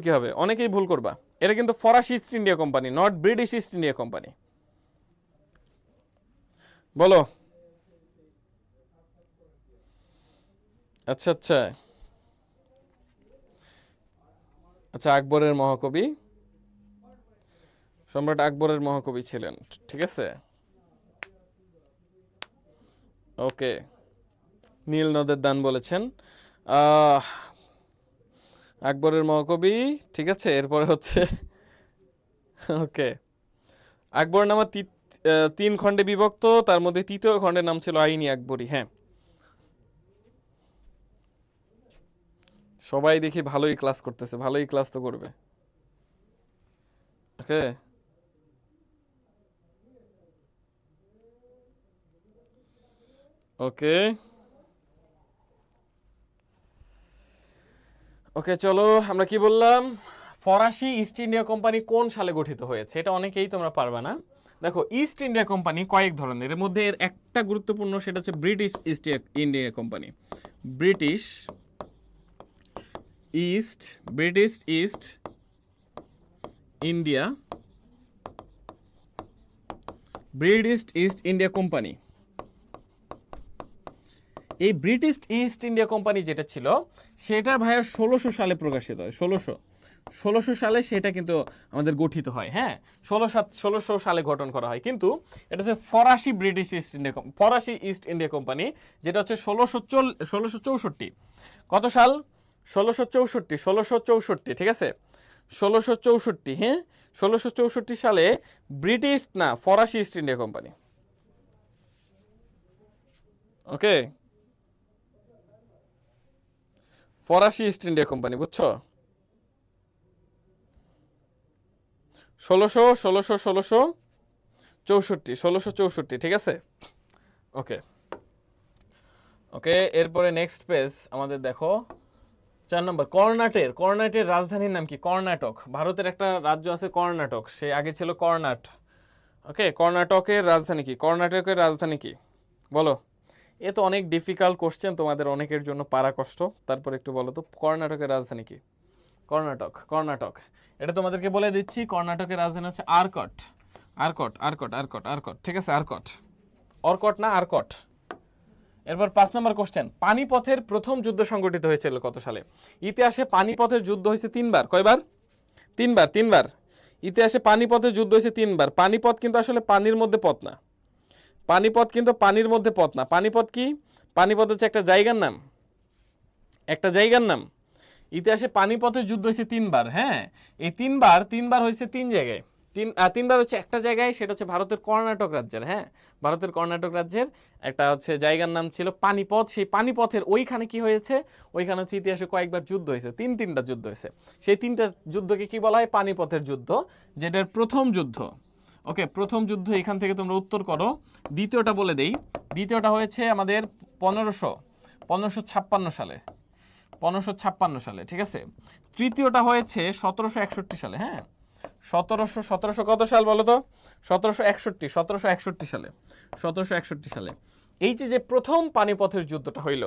কি হবে? অনেকেই ভুল করবা। এটা কিন্তু ফরাসি east India company, not British east India company. বলো। আচ্ছা, আকবরের মহাকবি, সম্রাট আকবরের মহাকবি ছিলেন, ঠিক আছে, ওকে। নীল নদের দান বলেছেন আকবরের মহাকবি, ঠিক আছে। এরপরে হচ্ছে ওকে, আকবরনামা 3 খণ্ডে বিভক্ত, তার মধ্যে 3য় খণ্ডের নাম ছিল আইনি আকবরী। হ্যাঁ, সবাই দেখি ভালোই ক্লাস করতেছে, ভালোই ক্লাস তো করবে, ওকে। ওকে ওকে, চলো আমরা কি বললাম, ফরাসি ইস্ট ইন্ডিয়া কোম্পানি কোন সালে গঠিত হয়েছে? এটা অনেকেই তোমরা পারবে না। দেখো, ইস্ট ইন্ডিয়া কোম্পানি কয়েক ধরনের, এর মধ্যে একটা গুরুত্বপূর্ণ, সেটা হচ্ছে British east India company. British east India company. এই ব্রিটিশ ইস্ট ইন্ডিয়া কোম্পানি যেটা ছিল, সেটা ভাইয়া 1600 সালে প্রকাশিত হয়। 1600 সালে সেটা কিন্তু আমাদের গঠিত হয়। হ্যাঁ, 1600 সালে গঠন করা হয়। কিন্তু এটা হচ্ছে ফরাসি ইস্ট ইন্ডিয়া কোম্পানি, যেটা হচ্ছে 1664। কত সাল? 1664, ঠিক আছে, 1664। হ্যাঁ, 1664 সালে ব্রিটিশ না ফরাসি ইস্ট ইন্ডিয়া কোম্পানি, ওকে, ফরাসি ইস্ট ইন্ডিয়া কোম্পানি, বুঝছো? 1664, ঠিক আছে, ওকে ওকে। এরপরে নেক্সট পেজ আমাদের দেখো, 4 নম্বর, কর্ণাটের রাজধানীর নাম কি? কর্ণাটক। ভারতের একটা রাজ্য আছে কর্ণাটক, সে আগে ছিল কর্ণাট, ওকে। কর্ণাটকের রাজধানী কি বলো? এ তো অনেক ডিফিকাল্ট কোশ্চেন, তোমাদের অনেকের জন্য পারা কষ্ট। তারপর একটু বলো তো, কর্ণাটকের রাজধানী কি? কর্ণাটক, এটা তোমাদেরকে বলে দিচ্ছি। কর্ণাটকের রাজধানী হচ্ছে আরকট, ঠিক আছে, অর্কট না আরকট। এরপর 5 নম্বর কোশ্চেন, পানিপথের প্রথম যুদ্ধ সংগঠিত হয়েছিল কত সালে? ইতিহাসে পানিপথের যুদ্ধ হয়েছে 3 বার। কয়বার? 3 বার। ইতিহাসে পানিপথের যুদ্ধ হয়েছে 3 বার। পানিপথ কিন্তু আসলে পানির মধ্যে পথ না, পানিপথ কি? পানিপথ হচ্ছে একটা জায়গার নাম। ইতিহাসে পানিপথের যুদ্ধ হয়েছে 3 বার। হ্যাঁ, এই 3 বার হয়েছে 3 জায়গায়। তিনবার হচ্ছে একটা জায়গায়, সেটা হচ্ছে ভারতের কর্ণাটক রাজ্যের, হ্যাঁ, ভারতের কর্ণাটক রাজ্যের একটা হচ্ছে জায়গার নাম ছিল পানিপথ। সেই পানিপথের ওইখানে কি হয়েছে, ওইখানে হচ্ছে ইতিহাসে কয়েকবার যুদ্ধ হয়েছে, তিনটা যুদ্ধ হয়েছে। সেই তিনটা যুদ্ধকে কি বলা হয়, পানিপথের যুদ্ধ, যেটার প্রথম যুদ্ধ। ওকে, প্রথম যুদ্ধ এখান থেকে তোমরা উত্তর করো। দ্বিতীয়টা বলে দেই, দ্বিতীয়টা হয়েছে আমাদের 1556 সালে, 1556 সালে, ঠিক আছে। তৃতীয়টা হয়েছে 1761 সালে, হ্যাঁ, 1700 কত সাল বলো তো, 1761 সালে, 1761 সালে। এই যে প্রথম পানিপথের যুদ্ধটা হইল,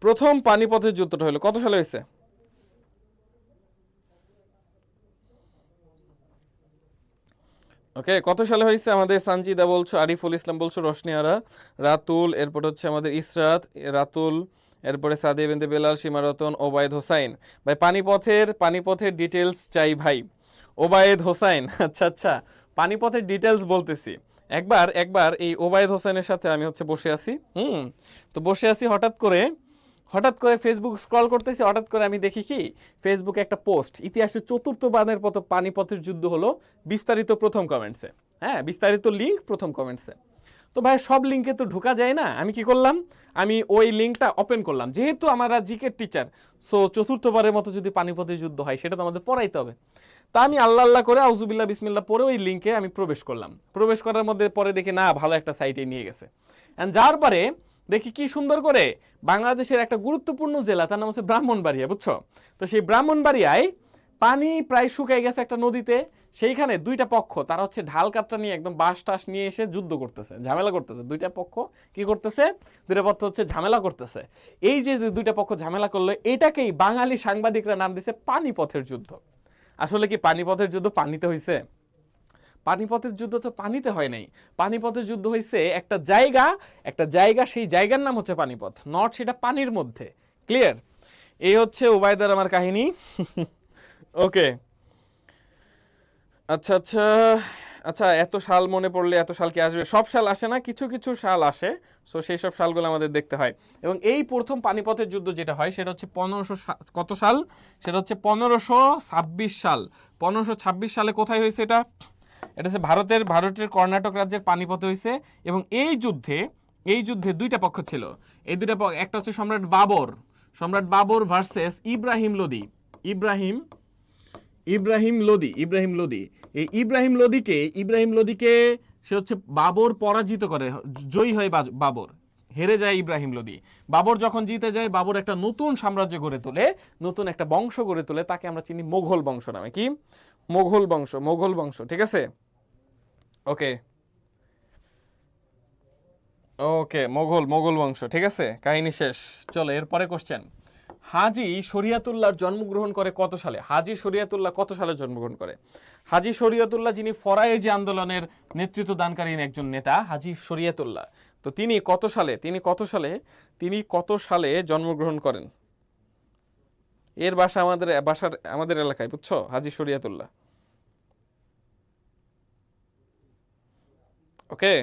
প্রথম পানিপথের যুদ্ধটা হইল কত সালে হয়েছে? ওকে, কত সালে হয়েছে? আমাদের সানজিদা বলছো, আরিফুল ইসলাম বলছো, রোশনি আরা, রাতুল, এরপর হচ্ছে আমাদের ইসরাত, রাতুল, এরপরে সাদিয়া বিনতে বেলাল, সীমা রতন, ওবায়দ হোসাইন। ভাই পানিপথের ডিটেলস চাই ভাই, ওবায়দ হোসাইন। আচ্ছা আচ্ছা, পানিপথের ডিটেলস বলতেছি। একবার এই ওবায়দ হোসাইনের সাথে আমি হচ্ছে বসে আছি, তো বসে আছি, হঠাৎ করে ফেসবুক স্ক্রল করতেছি, হঠাৎ করে আমি দেখি কি ফেসবুকে একটা পোস্ট, ইতিহাসে চতুর্থবারের মতো পানিপথের যুদ্ধ হলো, বিস্তারিত প্রথম কমেন্টসে, হ্যাঁ, বিস্তারিত লিঙ্ক প্রথম কমেন্টসে। তো ভাই সব লিঙ্কে তো ঢোকা যায় না, আমি কি করলাম, আমি ওই লিঙ্কটা ওপেন করলাম, যেহেতু আমরা জিকে টিচার, সো চতুর্থবারের মতো যদি পানিপথের যুদ্ধ হয় সেটা তো আমাদের পড়াইতে হবে। তা আমি আল্লাহ আল্লাহ করে আউজুবিল্লাহ বিসমিল্লাহ পরে ওই লিঙ্কে আমি প্রবেশ করলাম। প্রবেশ করার মধ্যে পরে দেখি না, ভালো একটা সাইটে নিয়ে গেছে। যার পরে দেখি কি সুন্দর করে বাংলাদেশের একটা গুরুত্বপূর্ণ জেলা, তার নাম হচ্ছে ব্রাহ্মণবাড়িয়া, বুঝছো? তো সেই ব্রাহ্মণবাড়িয়ায় পানি প্রায় শুকিয়ে গেছে একটা নদীতে, সেইখানে দুইটা পক্ষ তারা হচ্ছে ঢাল কাতরা নিয়ে একদম বাঁশ টাস নিয়ে এসে যুদ্ধ করতেছে, ঝামেলা করতেছে। দুইটা পক্ষ কি করতেছে, দুইটা পক্ষ হচ্ছে ঝামেলা করতেছে। এই যে দুইটা পক্ষ ঝামেলা করলো, এটাকেই বাঙালি সাংবাদিকরা নাম দিছে পানিপথের যুদ্ধ। আসলে কি পানিপথের যুদ্ধ পানিতে হয়েছে? পানিপথের যুদ্ধ তো পানিতে হয় নাই, পানিপথের যুদ্ধ হয়েছে একটা জায়গা, সেই জায়গার নাম হচ্ছে পানিপথ, নট সেটা পানির মধ্যে। ক্লিয়ার? এই হচ্ছে ওবায়দার আমার কাহিনী। ওকে, আচ্ছা আচ্ছা আচ্ছা, এত সাল মনে পড়লে এত সাল কি আসবে? সব সাল আসে না, কিছু কিছু সাল আসে, সো সেই সব সালগুলো আমাদের দেখতে হয়। এবং এই প্রথম পানিপথের যুদ্ধ যেটা হয় সেটা হচ্ছে 1500 কত সাল, সেটা হচ্ছে 1526 সাল। 1526 সালে কোথায় হয়েছে এটা? এটা হচ্ছে ভারতের কর্ণাটক রাজ্যের পানিপথে হয়েছে। এবং এই যুদ্ধে দুইটা পক্ষ ছিল। এই দুইটা পক্ষ, একটা হচ্ছে সম্রাট বাবর ভার্সেস ইব্রাহিম লোদি। ইব্রাহিম লোদি। এই ইব্রাহিম লোদিকে সে হচ্ছে বাবর পরাজিত করে, জয়ী হয় বাবর, হেরে যায় ইব্রাহিম লোদি। বাবর যখন জিতে যায়, বাবর একটা নতুন সাম্রাজ্য গড়ে তোলে, নতুন একটা বংশ গড়ে তোলে, তাকে আমরা চিনি মোঘল বংশ নামে। কি? মোঘল বংশ, ঠিক আছে। ওকে ওকে, মোঘল বংশ, ঠিক আছে, কাহিনী শেষ। চলো এরপরে কোশ্চেন। হাজী শরিয়াতুল্লাহর জন্মগ্রহণ করে কত সালে? হাজী শরিয়াতুল্লাহ কত সালে জন্মগ্রহণ করে? হাজী শরিয়াতুল্লাহ যিনি ফরায়েজি আন্দোলনের নেতৃত্ব দানকারী একজন নেতা, হাজী শরিয়াতুল্লাহ। তো তিনি কত সালে জন্মগ্রহণ করেন? এর বাসা আমাদের এলাকায়, বুঝছো, হাজী শরিয়াতুল্লাহ। ওকে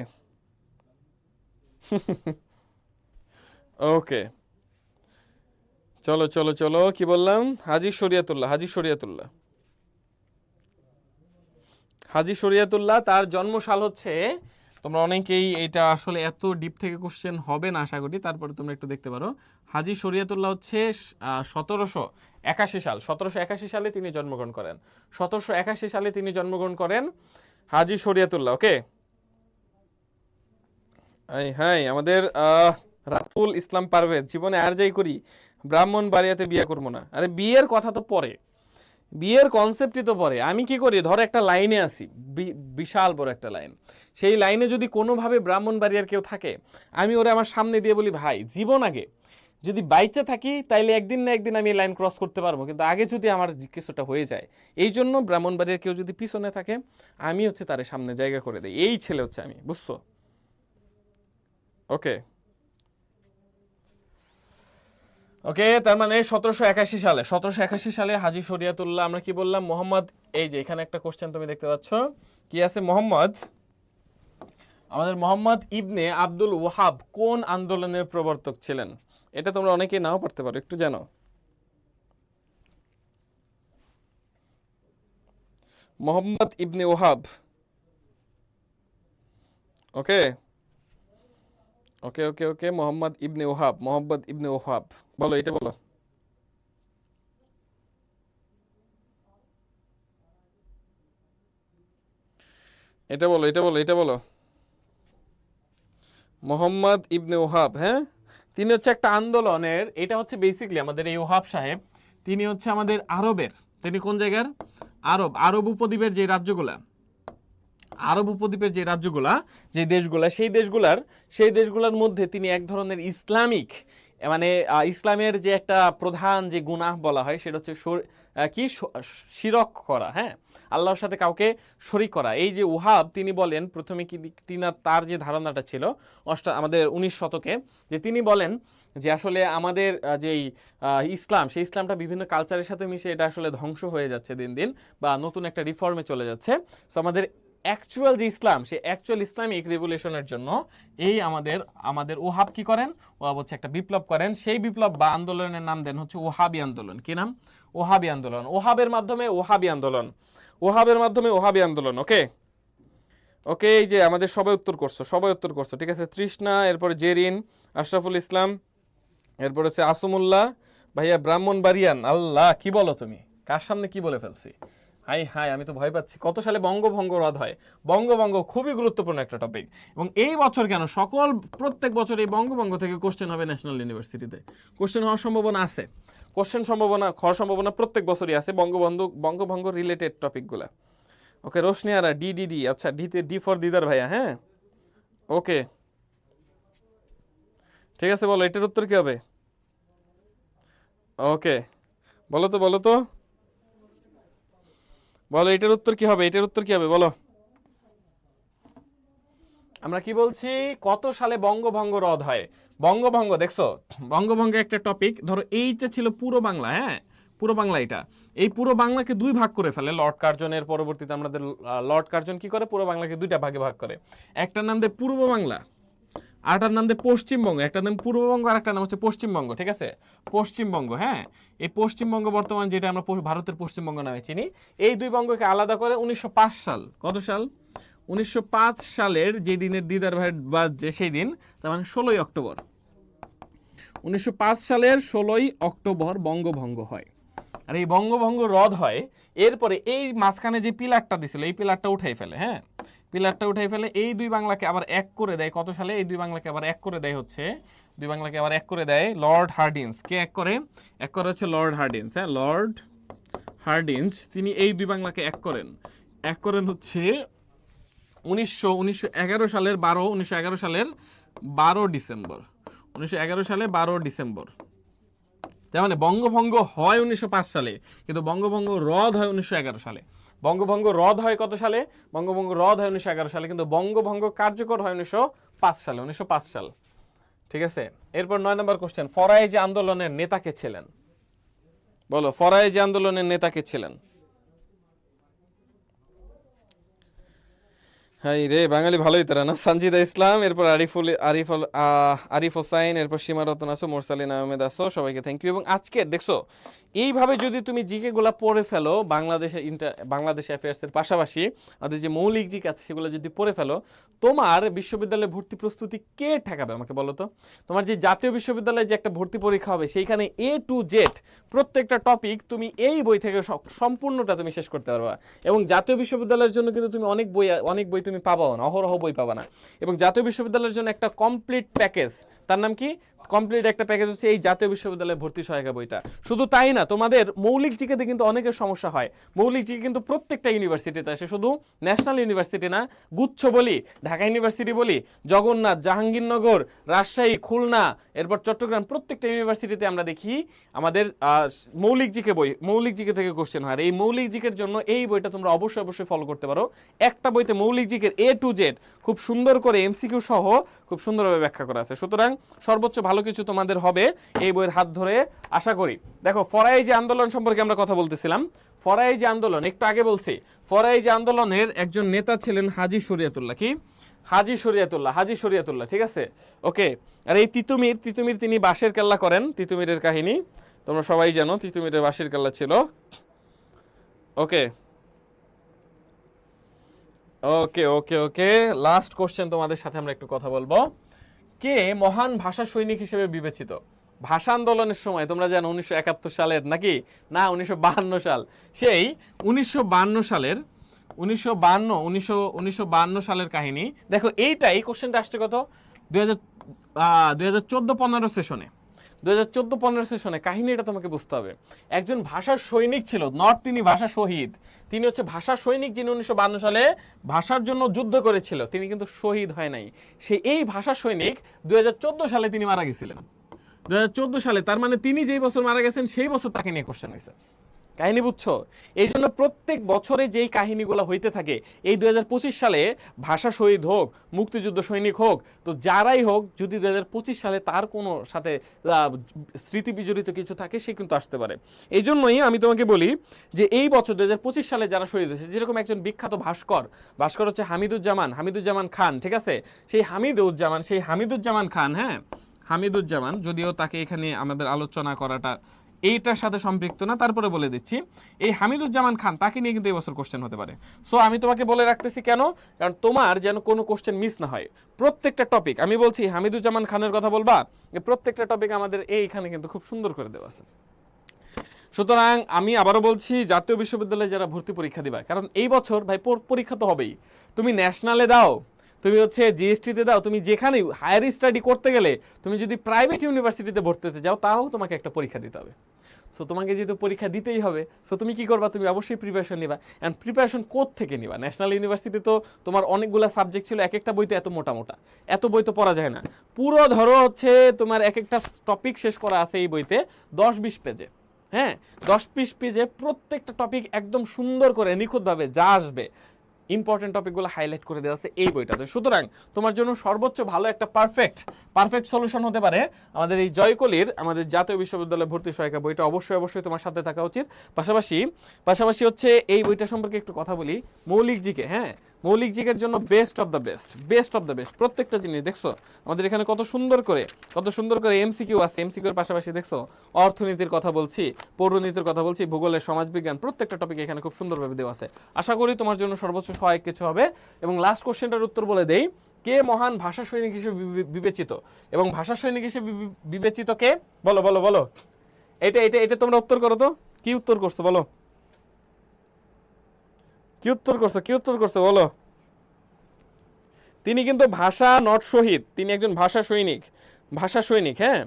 ওকে, চলো কি বললাম? হাজী শরিয়াতুল্লাহ তার জন্মসাল হচ্ছে, তোমরা অনেকেই এটা আসলে এত ডিপ থেকে কোশ্চেন হবে না আশা করি, তারপরে তোমরা একটু দেখতে পারো। হাজী শরিয়াতুল্লাহ হচ্ছে 1781 সালে তিনি জন্মগ্রহণ করেন। 1781 সালে তিনি জন্মগ্রহণ করেন হাজী শরিয়াতুল্লাহ। ওকে, হ্যাঁ, আমাদের রাতুল ইসলাম পারভেজ, জীবনে আর যাই করি ব্রাহ্মণবাড়িয়াতে বিয়ে করবো না। আরে বিয়ের কথা তো পরে, বিয়ের কনসেপ্টই তো পরে। আমি কি করি, ধরো একটা লাইনে আসি, বিশাল বড় একটা লাইন, সেই লাইনে যদি কোনোভাবে ব্রাহ্মণবাড়িয়ার কেউ থাকে, আমি ওরে আমার সামনে দিয়ে বলি, ভাই জীবন আগে, যদি বাইচে থাকি তাইলে একদিন না একদিন আমি লাইন ক্রস করতে পারবো, কিন্তু আগে যদি আমার কিছুটা হয়ে যায়, এই জন্য ব্রাহ্মণবাড়িয়ার কেউ যদি পিছনে থাকে, আমি হচ্ছে তার সামনে জায়গা করে দিই। এই ছেলে হচ্ছে আমি, বুঝছো? ওকে ওকে, তার মানে 1781 সালে হাজী শরিয়াতুল্লাহ, আমরা কি বললাম, মোহাম্মদ, এই যে এখানে একটা কোশ্চেন তুমি দেখতে পাচ্ছ, কি আছে, আমাদের মোহাম্মদ ইবনে আব্দুল ওয়াহাব কোন আন্দোলনের প্রবর্তক ছিলেন? এটা তোমরা অনেকে নাও পারতে পারো, একটু জানো। মোহাম্মদ ইবনে ওহাব। ওকে ওকে ওকে ওকে মোহাম্মদ ইবনে ওহাব, মোহাম্মদ ইবনে ওহাব। বলো, এটা বলো। এটা বলো, এটা বলো, এটা বলো। মোহাম্মদ ইবনে ওহাব, হ্যাঁ। তিনি হচ্ছে একটা আন্দোলনের, এটা হচ্ছে বেসিক্যালি আমাদের এই ওহাব সাহেব, তিনি হচ্ছে আমাদের আরবের, তিনি কোন জায়গার? আরব, আরব উপদ্বীপের যে রাজ্যগুলা, আরব উপদ্বীপের যে রাজ্যগুলা, যে দেশগুলা, সেই দেশগুলার মধ্যে তিনি এক ধরনের ইসলামিক, মানে ইসলামের যে একটা প্রধান যে গুনাহ বলা হয় সেটা হচ্ছে শিরক করা, হ্যাঁ, আল্লাহর সাথে কাউকে শরীক করা। এই যে ওহাব তিনি বলেন প্রথমে কি, তার যে ধারণাটা ছিল আমাদের 19 শতকে, যে তিনি বলেন যে আসলে আমাদের যেই ইসলাম, সেই ইসলামটা বিভিন্ন কালচারের সাথে মিশে এটা আসলে ধ্বংস হয়ে যাচ্ছে দিন দিন, বা নতুন একটা রিফর্মে চলে যাচ্ছে। সো আমাদের অ্যাকচুয়াল যে ইসলাম, সেই অ্যাকচুয়াল ইসলামিক রেভলিউশনের জন্য এই আমাদের ওহাব কি করেন? ওহাব হচ্ছে একটা বিপ্লব করেন। সেই বিপ্লব বা আন্দোলনের নাম দেন হচ্ছে ওহাবি আন্দোলন। কি নাম? ওহাবি আন্দোলন। ওহাবের মাধ্যমে ওহাবি আন্দোলন, ওহাবের মাধ্যমে ওহাবি আন্দোলন। ওকে ওকে, এই যে আমাদের সবাই উত্তর করছো, সবাই উত্তর করছো, ঠিক আছে। তৃষ্ণা, এরপরে জেরিন, আশরাফুল ইসলাম, এরপর হচ্ছে আসুমুল্লাহ ভাইয়া, ব্রাহ্মণবাড়িয়ান। আল্লাহ, কি বলো তুমি? কার সামনে কি বলে ফেলছি? হাই হাই, আমি তো ভয় পাচ্ছি। কত সালে বঙ্গভঙ্গ রদ হয়? বঙ্গভঙ্গ খুবই গুরুত্বপূর্ণ একটা টপিক, এবং এই বছর কেন প্রত্যেক বছর এই বঙ্গভঙ্গ থেকে কোশ্চেন হবে ন্যাশনাল ইউনিভার্সিটিতে। কোশ্চেন হওয়ার সম্ভাবনা আছে, হওয়ার সম্ভাবনা প্রত্যেক বছরই আছে বঙ্গভঙ্গ রিলেটেড টপিকগুলা। ওকে, রোশনি আরা, ডি, আচ্ছা, ডি ফর দিদার ভাইয়া, হ্যাঁ। ওকে, ঠিক আছে, বলো এটার উত্তর কি হবে? ওকে, বলো তো, বলো তো, বলো এটার উত্তর কি হবে? এটার উত্তর কি হবে বলো। আমরা কি বলছি? কত সালে বঙ্গভঙ্গ রদ হয়? বঙ্গভঙ্গ, দেখছো, বঙ্গভঙ্গ একটা টপিক। ধরো এইটা ছিল পুরো বাংলা, হ্যাঁ, পুরো বাংলা। এটা এই পুরো বাংলাকে দুই ভাগ করে ফেলে লর্ড কার্জনের পরবর্তীতে। আমাদের লর্ড কার্জন কি করে? পুরো বাংলাকে দুইটা ভাগে ভাগ করে। একটার নাম দেয় পূর্ব বাংলা, আরটার নাম দেয় পশ্চিমবঙ্গ। একটা নাম পূর্ববঙ্গ আর একটা নাম হচ্ছে পশ্চিমবঙ্গ, ঠিক আছে। পশ্চিমবঙ্গ, হ্যাঁ। এই পশ্চিমবঙ্গ বর্তমান যেটা আমরা ভারতের পশ্চিমবঙ্গ নামে চিনি, এই দুই বঙ্গকে আলাদা করে 1905 সাল। কত সাল? 1905 সালের যে দিনের দিদার ভাইয়ের বার্থডে, সেই দিন, তার মানে 16ই অক্টোবর। 1905 সালের 16ই অক্টোবর বঙ্গভঙ্গ হয়। আর এই বঙ্গভঙ্গ রদ হয়, এরপরে এই মাঝখানে যে পিলারটা দিছিল, এই পিলারটা উঠাই ফেলে, হ্যাঁ, পিলারটা উঠাই ফেলে। এই দুই বাংলাকে আবার এক করে দেয় কত সালে? এই দুই বাংলাকে আবার এক করে দেয় হচ্ছে, দুই বাংলাকে আবার এক করে দেয় লর্ড হার্ডিন্স। কে এক করে? এক করে হচ্ছে লর্ড হার্ডিন্স, হ্যাঁ, লর্ড হার্ডিন্স। তিনি এই দুই বাংলাকে এক করেন হচ্ছে 1911 সালের 12 ডিসেম্বর। 1911 সালে 12 ডিসেম্বর। তার মানে বঙ্গভঙ্গ হয় 1905 সালে, কিন্তু বঙ্গভঙ্গ রদ হয় 1911 সালে। বঙ্গভঙ্গ রদ হয় কত সালে? বঙ্গভঙ্গ রদ হয় 1911 সালে, কিন্তু বঙ্গভঙ্গ কার্যকর হয় 1905 সালে। 1905 সাল, ঠিক আছে। এরপর 9 নম্বর কোশ্চেন, ফরায়েজি আন্দোলনের নেতা কে ছিলেন? বলো, ফরায়েজি আন্দোলনের নেতা কে ছিলেন? হাই রে, বাঙালি ভালোই তারা না। সঞ্জিদা ইসলাম, এরপর আরিফ হোসাইন, এরপর সীমা রতন আসো, মোরসালিন আহমেদ আসো, সবাইকে থ্যাংক ইউ। এবং আজকের দেখছো, এইভাবে যদি তুমি জিকে গুলা পড়ে ফেলো, বাংলাদেশ অ্যাফেয়ার্সের পাশাপাশি আমাদের যে মৌলিক জিকে আছে সেগুলো যদি পড়ে ফেলো, তোমার বিশ্ববিদ্যালয়ে ভর্তি প্রস্তুতি কে ঠেকাবে আমাকে বলো তো? তোমার যে জাতীয় বিশ্ববিদ্যালয়ে যে একটা ভর্তি পরীক্ষা হবে, সেইখানে A to Z প্রত্যেকটা টপিক তুমি এই বই থেকে সম্পূর্ণটা তুমি শেষ করতে পারবা। এবং জাতীয় বিশ্ববিদ্যালয়ের জন্য কিন্তু তুমি অনেক বই তুমি পাবাও না, অহরহ বই পাবা না। এবং জাতীয় বিশ্ববিদ্যালয়ের জন্য একটা কমপ্লিট প্যাকেজ, তার নাম কি? কমপ্লিট একটা প্যাকেজ হচ্ছে এই জাতীয় বিশ্ববিদ্যালয়ে ভর্তি সহায়িকা বইটা। শুধু তাই না, তোমাদের মৌলিক জিকেতে কিন্তু অনেকের সমস্যা হয়। মৌলিক জিকে কিন্তু প্রত্যেকটা ইউনিভার্সিটিতে আসে, শুধু ন্যাশনাল ইউনিভার্সিটি না, গুচ্ছ বলি, ঢাকা ইউনিভার্সিটি বলি, জগন্নাথ, জাহাঙ্গীরনগর, রাজশাহী, খুলনা, এরপর চট্টগ্রাম, প্রত্যেকটা ইউনিভার্সিটিতে আমরা দেখি আমাদের মৌলিক জিকে থেকে কোশ্চেন হয়। আর এই মৌলিক জিকের জন্য এই বইটা তোমরা অবশ্যই ফলো করতে পারো। একটা বইতে মৌলিক জিকের A to Z খুব সুন্দর করে এমসিকিউ সহ খুব সুন্দরভাবে ব্যাখ্যা করা আছে। সুতরাং সর্বোচ্চ ভালো কিছু তোমাদের হবে এই বইয়ের হাত ধরে, আশা করি। দেখো, ফরায়েজি আন্দোলন সম্পর্কে আমরা কথা বলতেছিলাম। ফরায়েজি আন্দোলন একটু আগে বলছি, ফরায়েজি আন্দোলনের একজন নেতা ছিলেন হাজী শরিয়তুল্লাহ। কি? হাজী শরিয়তুল্লাহ, ঠিক আছে। ওকে, আর এই তিতুমির তিনি বাঁশের কেল্লা করেন। তিতুমিরের কাহিনী তোমরা সবাই জানো, তিতুমিরের বাঁশের কেল্লা ছিল। ওকে, ওকে ওকে ওকে, লাস্ট কোশ্চেন তোমাদের সাথে আমরা একটু কথা বলবো। কে মহান ভাষা সৈনিক হিসেবে বিবেচিত? ভাষা আন্দোলনের সময় তোমরা জানো 1971 সালের নাকি না 1952 সাল, সেই 1952 সালের 1952 সালের কাহিনী দেখো। এই কোশ্চেনটা আসছে কত 2014-15 সেশনে। 2014-15 সেশনে কাহিনীটা তোমাকে বুঝতে হবে। একজন ভাষার সৈনিক ছিল, নট তিনি ভাষা শহীদ, তিনি হচ্ছে ভাষা সৈনিক, যিনি 1952 সালে ভাষার জন্য যুদ্ধ করেছিল। তিনি কিন্তু শহীদ হয় নাই, সে এই ভাষা সৈনিক 2014 সালে তিনি মারা গেছিলেন। 2014 সালে, তার মানে তিনি যেই বছর মারা গেছেন সেই বছর তাকে নিয়ে কোশ্চেন হয়েছে। কাহিনী বুঝছো? এই জন্য প্রত্যেক বছরে যেই কাহিনীগুলো হইতে থাকে, এই 2025 সালে ভাষা শহীদ হোক, মুক্তিযুদ্ধ সৈনিক হোক, তো যারাই হোক, যদি 2025 সালে তার কোনো সাথে স্মৃতি বিজড়িত কিছু থাকে, সে কিন্তু আসতে পারে। এই জন্যই আমি তোমাকে বলি যে এই বছর 2025 সালে যারা শহীদ হয়েছে, যেরকম একজন বিখ্যাত ভাস্কর হচ্ছে হামিদুজ্জামান খান, ঠিক আছে? সেই হামিদুজ্জামান খান, হ্যাঁ হামিদুজ্জামান, যদিও তাকে এখানে আমাদের আলোচনা করাটা এইটার সাথে সম্পৃক্ত না, তারপরে বলে দিচ্ছি। এই হামিদুজ্জামান খান, তাকে নিয়ে কিন্তু এই বছর কোশ্চেন হতে পারে। সো আমি তোমাকে বলে রাখতেছি কেন, কারণ তোমার যেন কোনো কোশ্চেন মিস না হয়। প্রত্যেকটা টপিক আমি বলছি, হামিদুজ্জামান খানের কথা বলবা, এই প্রত্যেকটা টপিক আমাদের এইখানে কিন্তু খুব সুন্দর করে দেওয়া আছে। সুতরাং আমি আবারও বলছি, জাতীয় বিশ্ববিদ্যালয়ে যারা ভর্তি পরীক্ষা দিবা, কারণ এই বছর ভাই পরীক্ষা তো হবেই। তুমি ন্যাশনালে দাও, তুমি হচ্ছে জিএসটিতে দাও, তুমি যেখানে হায়ার স্টাডি করতে গেলে, তুমি যদি প্রাইভেট ইউনিভার্সিটিতে ভর্তি হতে যাও, তাও তোমাকে একটা পরীক্ষা দিতে হবে। সো তোমাকে যেহেতু পরীক্ষা দিতেই হবে, সো তুমি কি করবা, তুমি অবশ্যই প্রিপারেশন নিবা। অ্যান্ড প্রিপারেশন থেকে নিবা? ন্যাশনাল ইউনিভার্সিটি তো তোমার অনেকগুলো সাবজেক্ট ছিল, এক একটা বইতে এত মোটা মোটা, এত বই তো পড়া যায় না। পুরো ধরো হচ্ছে তোমার এক একটা টপিক শেষ করা আছে এই বইতে 10-20 পেজে। হ্যাঁ, 10-20 পেজে প্রত্যেকটা টপিক একদম সুন্দর করে নিখুঁতভাবে যা আসবে, ইম্পর্টেন্ট টপিকগুলো হাইলাইট করে দেওয়া আছে এই বইটাতে। সুতরাং তোমার জন্য সর্বোচ্চ ভালো একটা পারফেক্ট সলিউশন হতে পারে আমাদের এই জয়কলির আমাদের জাতীয় বিশ্ববিদ্যালয় ভর্তি সহায়িকা বইটা। অবশ্যই তোমার সাথে থাকা উচিত। পাশাপাশি হচ্ছে এই বইটা সম্পর্কে একটু কথা বলি। মৌলিক জিকে, হ্যাঁ মৌলিক জিকের জন্য বেস্ট অফ দ্য বেস্ট প্রত্যেকটা জিনিস দেখছো আমাদের এখানে কত সুন্দর করে এমসিকিউ আছে। এমসিকিউর পাশাপাশি দেখছো অর্থনীতির কথা বলছি, পৌরনীতির কথা বলছি, ভূগোলের, সমাজবিজ্ঞান, প্রত্যেকটা টপিক এখানে খুব সুন্দরভাবে দেওয়া আছে। আশা করি তোমার জন্য সর্বোচ্চ সহায়ক কিছু হবে। এবং লাস্ট কোশ্চেনটার উত্তর বলে দেই, কে মহান ভাষা সৈনিক হিসেবে বিবেচিত? এবং ভাষা সৈনিক হিসেবে বিবেচিত কে? বলো। এটা তোমরা উত্তর করো তো। কি উত্তর করছো বলো? কি উত্তর করছো বলো? তিনি কিন্তু ভাষা নট শহীদ, তিনি একজন ভাষা সৈনিক। হ্যাঁ,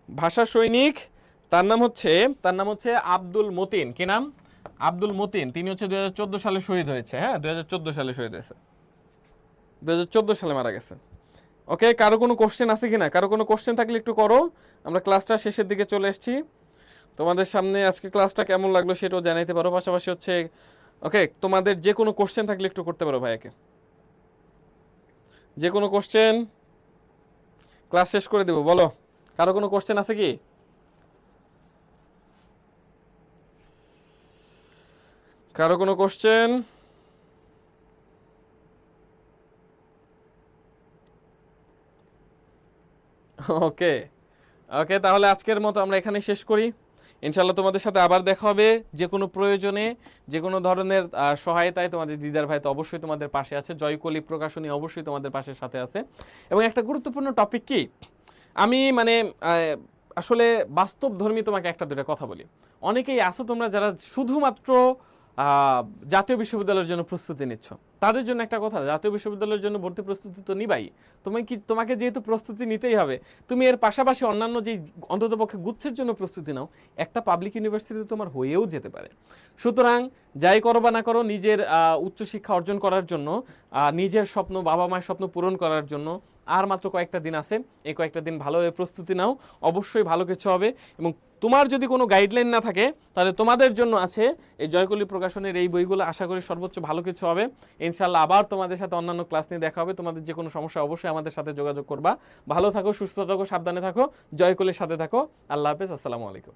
ভাষা সৈনিক। তার নাম হচ্ছে আব্দুল মতিন। কি নাম? আব্দুল মতিন। তিনি হচ্ছে 2014 সালে শহীদ হয়েছে। হ্যাঁ, 2014 সালে শহীদ হয়েছে, 2014 সালে মারা গেছে। ওকে, কারো কোনো কোশ্চেন আছে কিনা? কারো কোনো কোশ্চেন থাকলে একটু করো। আমরা ক্লাসটা শেষের দিকে চলে এসেছি। তোমাদের সামনে আজকে ক্লাসটা কেমন লাগলো সেটাও জানাইতে পারো। পাশাপাশি হচ্ছে ওকে, তোমাদের যে কোনো কোশ্চেন থাকলে একটু করতে পারো ভাইয়াকে। যে কোনো কোশ্চেন, ক্লাস শেষ করে দেবো। বলো, কারো কোনো কোশ্চেন আছে কি? কারো কোনো কোশ্চেন? ওকে ওকে, তাহলে আজকের মতো আমরা এখানে শেষ করি। ইনশাল্লাহ তোমাদের সাথে আবার দেখা হবে। যে কোনো প্রয়োজনে, যে কোনো ধরনের সহায়তায় তোমাদের দিদার ভাই তো অবশ্যই তোমাদের পাশে আছে। জয়কলি প্রকাশনী অবশ্যই তোমাদের পাশের সাথে আছে। এবং একটা গুরুত্বপূর্ণ টপিক কি, আমি মানে আসলে বাস্তবধর্মী তোমাকে একটা দুটো কথা বলি। অনেকেই আছো তোমরা যারা শুধুমাত্র জাতীয় বিশ্ববিদ্যালয়ের জন্য প্রস্তুতি নিচ্ছ, তাদের জন্য একটা কথা, জাতীয় বিশ্ববিদ্যালয়ের জন্য ভর্তি প্রস্তুতি তো নিবাই, তোমাকে যেহেতু প্রস্তুতি নিতেই হবে, তুমি এর পাশাপাশি অন্যান্য যে অন্ততপক্ষে গুচ্ছের জন্য প্রস্তুতি নাও, একটা পাবলিক ইউনিভার্সিটি তোমার হয়েও যেতে পারে। সুতরাং যাই করো বা না করো, নিজের উচ্চশিক্ষা অর্জন করার জন্য, নিজের স্বপ্ন, বাবা মায়ের স্বপ্ন পূরণ করার জন্য আর মাত্র কয়েকটা দিন আছে। এই কয়েকটা দিন ভালোভাবে প্রস্তুতি নাও, অবশ্যই ভালো কিছু হবে। এবং তোমার যদি কোনো গাইডলাইন না থাকে, তাহলে তোমাদের জন্য আছে এই জয়কলি প্রকাশনের এই বইগুলো। আশা করি সর্বোচ্চ ভালো কিছু হবে ইনশাল্লাহ। আবার তোমাদের সাথে অন্যান্য ক্লাস নিয়ে দেখা হবে। তোমাদের যে কোনো সমস্যা অবশ্যই আমাদের সাথে যোগাযোগ করবা। ভালো থাকো, সুস্থ থাকো, সাবধানে থাকো, জয়কলির সাথে থাকো। আল্লাহ হাফেজ, আসসালামু আলাইকুম।